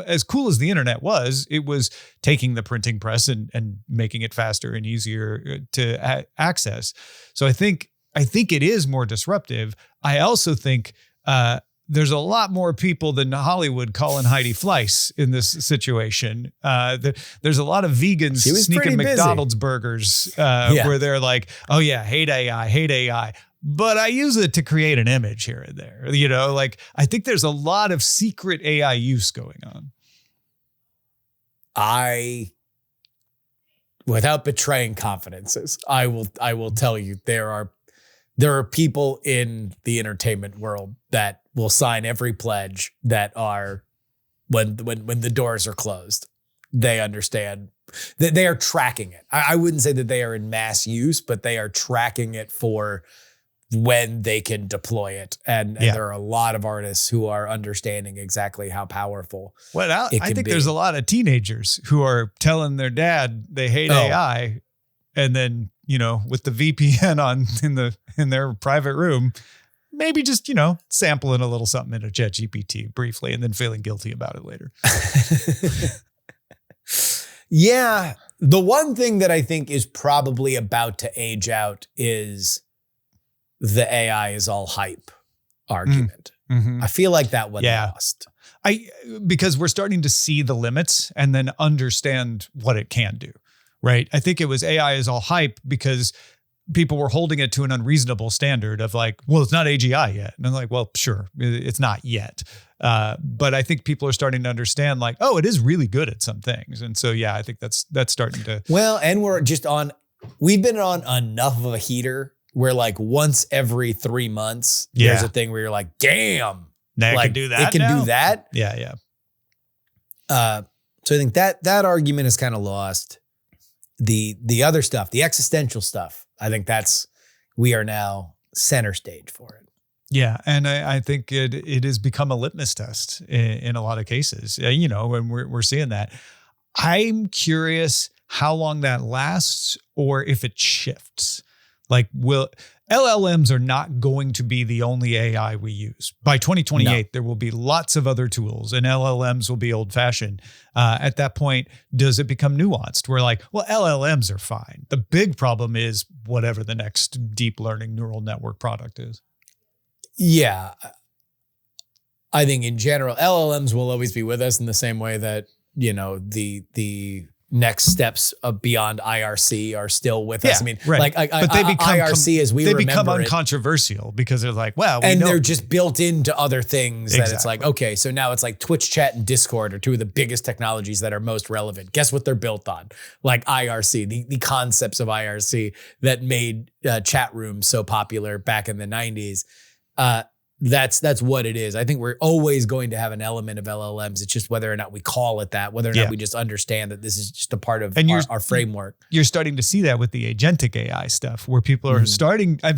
as cool as the internet was, it was taking the printing press and making it faster and easier to access. So I think it is more disruptive. I also think there's a lot more people than Hollywood calling Heidi Fleiss in this situation. There's a lot of vegans sneaking McDonald's burgers where they're like, oh yeah, hate AI. But I use it to create an image here and there. I think there's a lot of secret AI use going on. Without betraying confidences, I will tell you there are people in the entertainment world that will sign every pledge that are when the doors are closed, they understand that they are tracking it. I wouldn't say that they are in mass use, but they are tracking it for when they can deploy it. And there are a lot of artists who are understanding exactly how powerful I think there's a lot of teenagers who are telling their dad they hate AI and then with the VPN on in their private room, maybe just, sampling a little something in a ChatGPT briefly and then feeling guilty about it later. Yeah. The one thing that I think is probably about to age out is the AI is all hype argument. Mm-hmm. I feel like that one lost. Because we're starting to see the limits and then understand what it can do, right? I think it was AI is all hype because people were holding it to an unreasonable standard of like, well, it's not AGI yet. And I'm like, well, sure, it's not yet. But I think people are starting to understand like, oh, it is really good at some things. And so, yeah, I think that's starting to. Well, and we've been on enough of a heater where like once every 3 months, there's a thing where you're like, damn. Now like, it can do that. It can do that. Yeah. So I think that argument is kind of lost. The other stuff, the existential stuff, I think we are now center stage for it. Yeah. And I think it has become a litmus test in a lot of cases, and we're seeing that. I'm curious how long that lasts or if it shifts. Like, LLMs are not going to be the only AI we use. By 2028, there will be lots of other tools and LLMs will be old fashioned. At that point, does it become nuanced? We're like, well, LLMs are fine. The big problem is whatever the next deep learning neural network product is. Yeah. I think in general, LLMs will always be with us in the same way that, the next steps beyond IRC are still with us. I mean, right. but they become IRC as we remember they become it. Uncontroversial because they're like, well, they're just built into other things that it's like, Exactly. okay, so now it's like Twitch chat and Discord are two of the biggest technologies that are most relevant. Guess what they're built on? Like IRC, the concepts of IRC that made chat rooms so popular back in the 90s. That's what it is. I think we're always going to have an element of LLMs. It's just whether or not we call it that, whether or not we just understand that this is just a part of our framework. You're starting to see that with the agentic AI stuff where people are I'm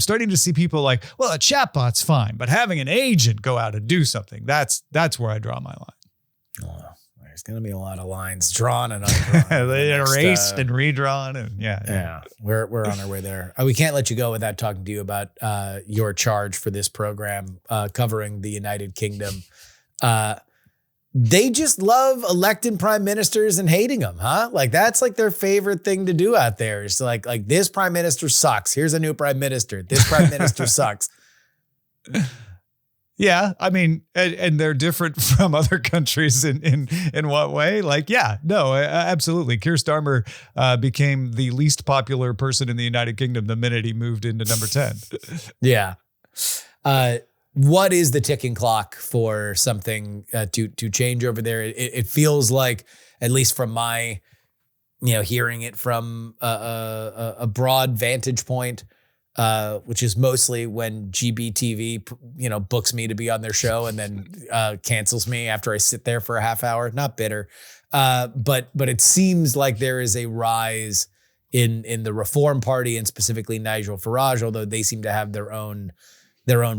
starting to see people like, well, a chatbot's fine, but having an agent go out and do something, that's where I draw my line. Oh, there's going to be a lot of lines drawn and undrawn. They erased and redrawn and yeah. We're on our way there. We can't let you go without talking to you about your charge for this program covering the United Kingdom. They just love electing prime ministers and hating them, huh? Like that's like their favorite thing to do out there. It's like this prime minister sucks. Here's a new prime minister. This prime minister sucks. Yeah, I mean, and they're different from other countries in what way? Like, yeah, no, absolutely. Keir Starmer became the least popular person in the United Kingdom the minute he moved into number 10. Yeah. What is the ticking clock for something to change over there? It feels like, at least from my, hearing it from a broad vantage point, which is mostly when GBTV, books me to be on their show and then cancels me after I sit there for a half hour. Not bitter, but it seems like there is a rise in the Reform Party and specifically Nigel Farage, although they seem to have their own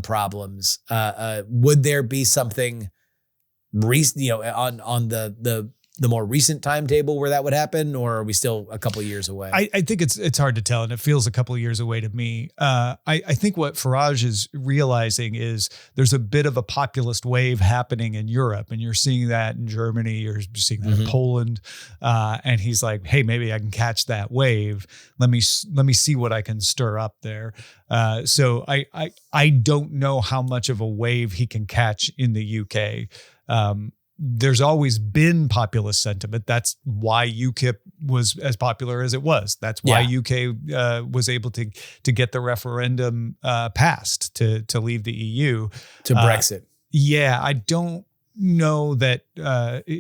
problems. Would there be something recent, on the more recent timetable where that would happen, or are we still a couple of years away? I think it's hard to tell, and it feels a couple of years away to me. I think what Farage is realizing is there's a bit of a populist wave happening in Europe, and you're seeing that in Germany, you're seeing that in Poland, and he's like, hey, maybe I can catch that wave. Let me see what I can stir up there. So I don't know how much of a wave he can catch in the UK. There's always been populist sentiment. That's why UKIP was as popular as it was. That's why UK was able to get the referendum passed to leave the EU. To Brexit. Yeah, I don't know that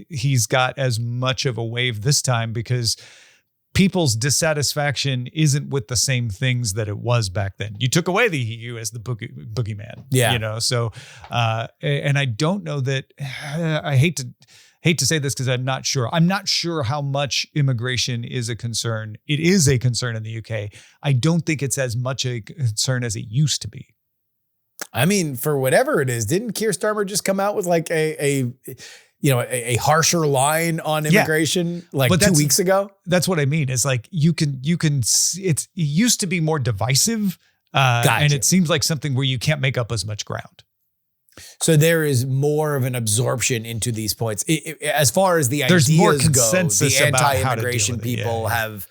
he's got as much of a wave this time because people's dissatisfaction isn't with the same things that it was back then. You took away the EU as the boogeyman. Yeah. So, and I don't know that, I hate to say this because I'm not sure. I'm not sure how much immigration is a concern. It is a concern in the UK. I don't think it's as much a concern as it used to be. I mean, for whatever it is, didn't Keir Starmer just come out with like a harsher line on immigration like but 2 weeks ago. That's what I mean. It's like it used to be more divisive. And it seems like something where you can't make up as much ground. So there is more of an absorption into these points. As far as the There's ideas more go, consensus the about how to deal anti-immigration with it. people have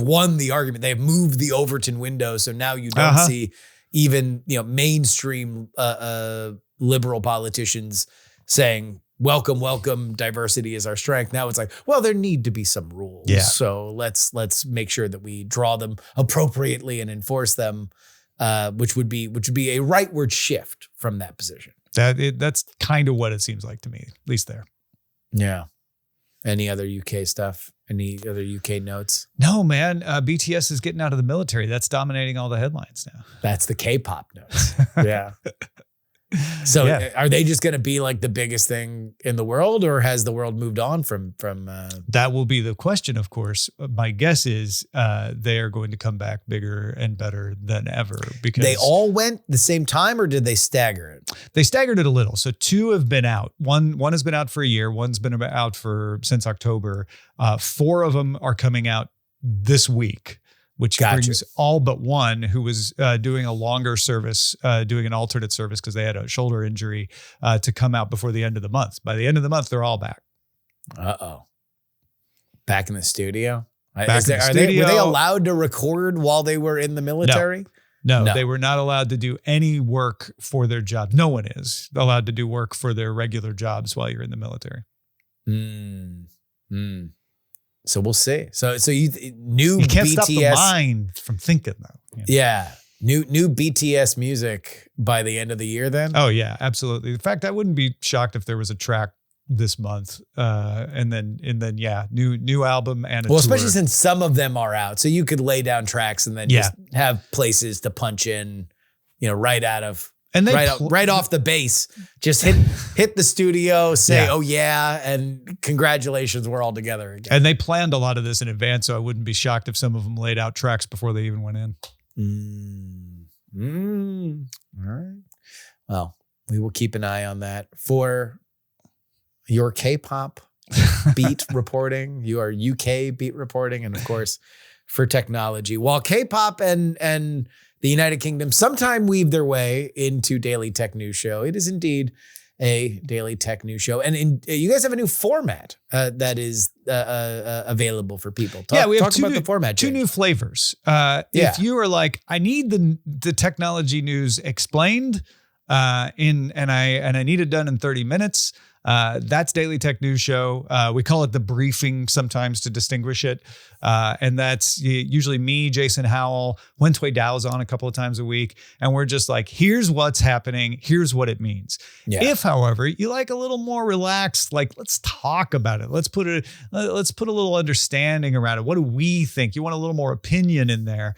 won the argument. They have moved the Overton window. So now you don't see even mainstream liberal politicians saying, welcome, diversity is our strength. Now it's like, well, there need to be some rules. Yeah. So let's make sure that we draw them appropriately and enforce them, which would be a rightward shift from that position. That's kind of what it seems like to me, at least there. Yeah. Any other UK stuff? Any other UK notes? No, man. BTS is getting out of the military. That's dominating all the headlines now. That's the K-pop notes. Yeah. So are they just going to be like the biggest thing in the world, or has the world moved on from That will be the question, of course. My guess is they are going to come back bigger and better than ever, because they all went the same time, or did they stagger it? They staggered it a little. So 2 have been out. One has been out for a year. One's been out since October. 4 of them are coming out this week, which brings all but one who was doing a longer service, doing an alternate service because they had a shoulder injury, to come out before the end of the month. By the end of the month, they're all back. Uh-oh. Back in the studio? Were they allowed to record while they were in the military? No, they were not allowed to do any work for their job. No one is allowed to do work for their regular jobs while you're in the military. So we'll see. So you can't BTS, stop the mind from thinking, though. Yeah. New BTS music by the end of the year then? Oh, yeah, absolutely. In fact, I wouldn't be shocked if there was a track this month. And then new album and a tour. Especially since some of them are out. So you could lay down tracks and then just have places to punch in, right out of and right off the base, just hit the studio, say, oh yeah, and congratulations, we're all together again. And they planned a lot of this in advance, so I wouldn't be shocked if some of them laid out tracks before they even went in. All right. Well, we will keep an eye on that. For your K-pop beat reporting, your UK beat reporting, and of course, for technology. While K-pop and the United Kingdom sometime weave their way into Daily Tech News Show, it is indeed a Daily Tech News Show. And you guys have a new format that is available for people. We have talk about the format. Two new flavors. If you are like, I need the technology news explained and I need it done in 30 minutes, that's Daily Tech News Show. We call it the briefing sometimes to distinguish it. And that's usually me, Jason Howell, Wentway Dow's on a couple of times a week. And we're just like, here's what's happening. Here's what it means. Yeah. If, however, you like a little more relaxed, like, let's talk about it. Let's put a little understanding around it. What do we think? You want a little more opinion in there.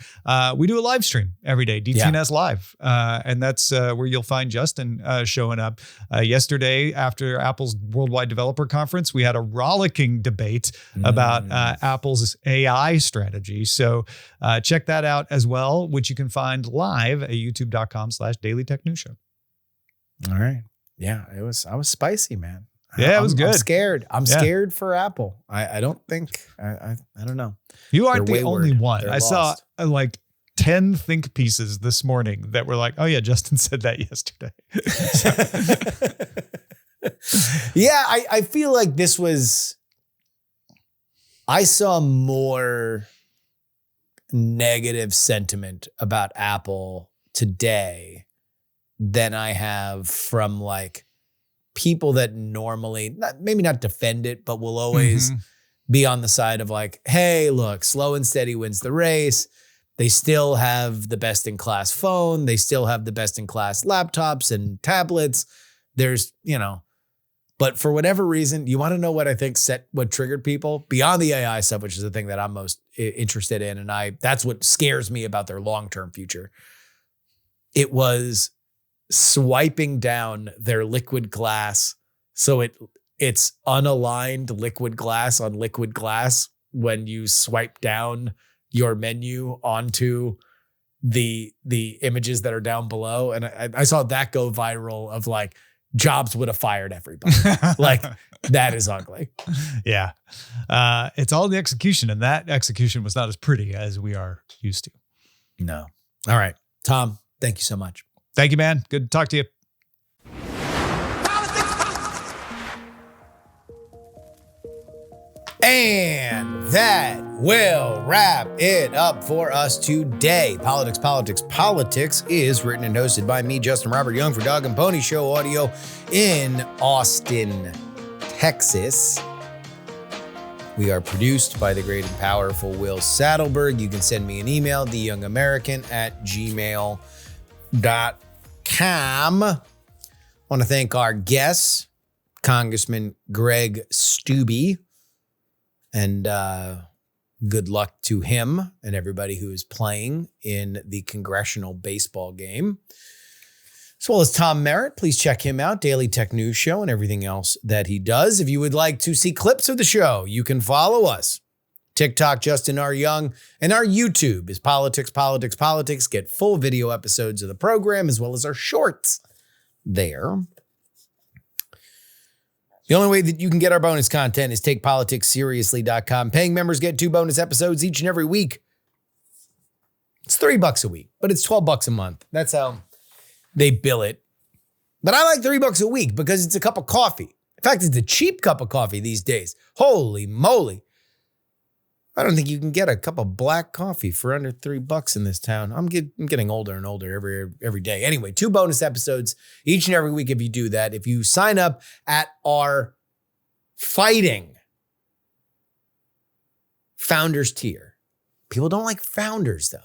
We do a live stream every day, DTNS Live. And that's where you'll find Justin showing up. Yesterday, after Apple's Worldwide Developer Conference, we had a rollicking debate about Apple's AI strategy. So check that out as well, which you can find live at youtube.com/Daily Tech News Show. All right. Yeah, I was spicy, man. Yeah, it was good. I'm scared. I'm scared for Apple. I don't think, I don't know. You aren't the only one. I saw like 10 think pieces this morning that were like, oh yeah, Justin said that yesterday. Yeah, I feel like I saw more negative sentiment about Apple today than I have from like people that normally, maybe not defend it, but will always be on the side of like, hey, look, slow and steady wins the race. They still have the best in class phone. They still have the best in class laptops and tablets. There's, but for whatever reason, you want to know what I think what triggered people beyond the AI stuff, which is the thing that I'm most interested in. And that's what scares me about their long-term future. It was swiping down their liquid glass. So it's unaligned liquid glass on liquid glass when you swipe down your menu onto the images that are down below. And I saw that go viral of like, Jobs would have fired everybody. Like, that is ugly. Yeah. It's all the execution, and that execution was not as pretty as we are used to. No. All right. Tom, thank you so much. Thank you, man. Good to talk to you. And that will wrap it up for us today. Politics, Politics, Politics is written and hosted by me, Justin Robert Young, for Dog and Pony Show Audio in Austin, Texas. We are produced by the great and powerful Will Saddleberg. You can send me an email, theyoungamerican@gmail.com. I want to thank our guests, Congressman Greg Steube. And good luck to him and everybody who is playing in the congressional baseball game. As well as Tom Merritt. Please check him out, Daily Tech News Show, and everything else that he does. If you would like to see clips of the show, you can follow us. TikTok, Justin R. Young, and our YouTube is Politics, Politics, Politics. Get full video episodes of the program as well as our shorts there. The only way that you can get our bonus content is takepoliticsseriously.com. Paying members get 2 bonus episodes each and every week. It's $3 a week, but it's $12 a month. That's how they bill it. But I like $3 a week because it's a cup of coffee. In fact, it's a cheap cup of coffee these days. Holy moly. I don't think you can get a cup of black coffee for under $3 in this town. I'm getting older and older every day. Anyway, 2 bonus episodes each and every week if you do that. If you sign up at our Fighting Founders tier. People don't like founders, though.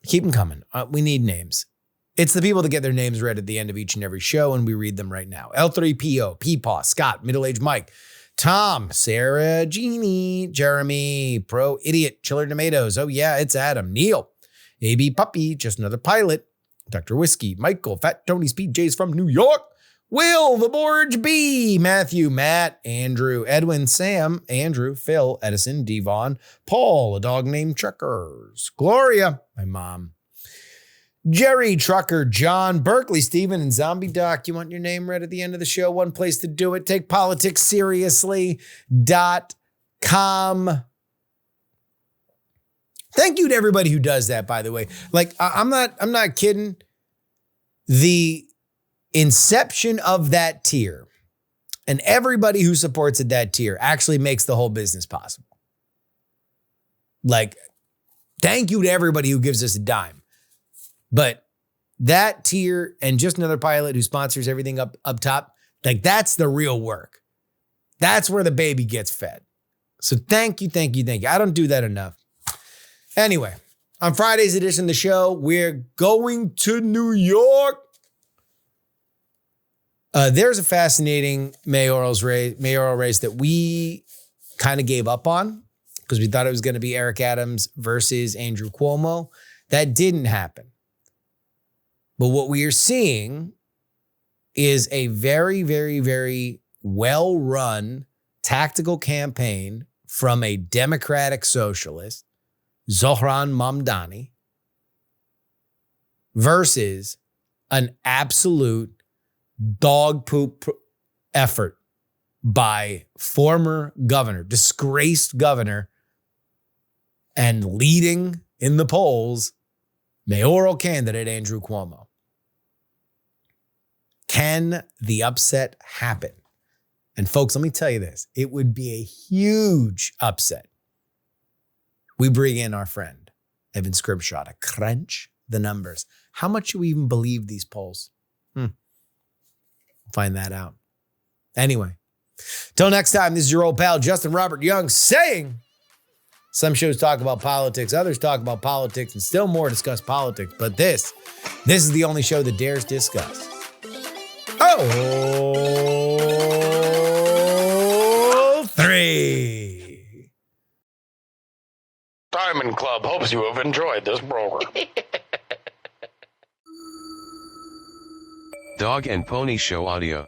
Keep them coming. We need names. It's the people that get their names read at the end of each and every show, and we read them right now. L3PO, Peepaw, Scott, Middle-Aged Mike, Tom, Sarah, Jeannie, Jeremy, Pro Idiot, Chiller Tomatoes. Oh, yeah, it's Adam. Neil, AB Puppy, Just Another Pilot, Dr. Whiskey, Michael, Fat Tony's PJs from New York, Will, The Borge B, Matthew, Matt, Andrew, Edwin, Sam, Andrew, Phil, Edison, Devon, Paul, a dog named Truckers, Gloria, my mom, Jerry, Trucker, John, Berkeley, Steven, and Zombie Doc. You want your name read at the end of the show? One place to do it. TakePoliticsSeriously.com. Thank you to everybody who does that, by the way. Like, I'm not kidding. The inception of that tier and everybody who supports at that tier actually makes the whole business possible. Like, thank you to everybody who gives us a dime. But that tier and Just Another Pilot who sponsors everything up top, like, that's the real work. That's where the baby gets fed. So thank you. I don't do that enough. Anyway, on Friday's edition of the show, we're going to New York. There's a fascinating mayoral race that we kind of gave up on because we thought it was going to be Eric Adams versus Andrew Cuomo. That didn't happen. But what we are seeing is a very, very, very well-run tactical campaign from a Democratic socialist, Zohran Mamdani, versus an absolute dog poop effort by former governor, disgraced governor, and leading in the polls, mayoral candidate Andrew Cuomo. Can the upset happen? And folks, let me tell you this. It would be a huge upset. We bring in our friend, Evan Scribshaw, to crunch the numbers. How much do we even believe these polls? Find that out. Anyway, till next time, this is your old pal, Justin Robert Young, saying some shows talk about politics, others talk about politics, and still more discuss politics. But this is the only show that dares discuss. Oh, 3. Diamond Club hopes you have enjoyed this program. Dog and Pony Show Audio.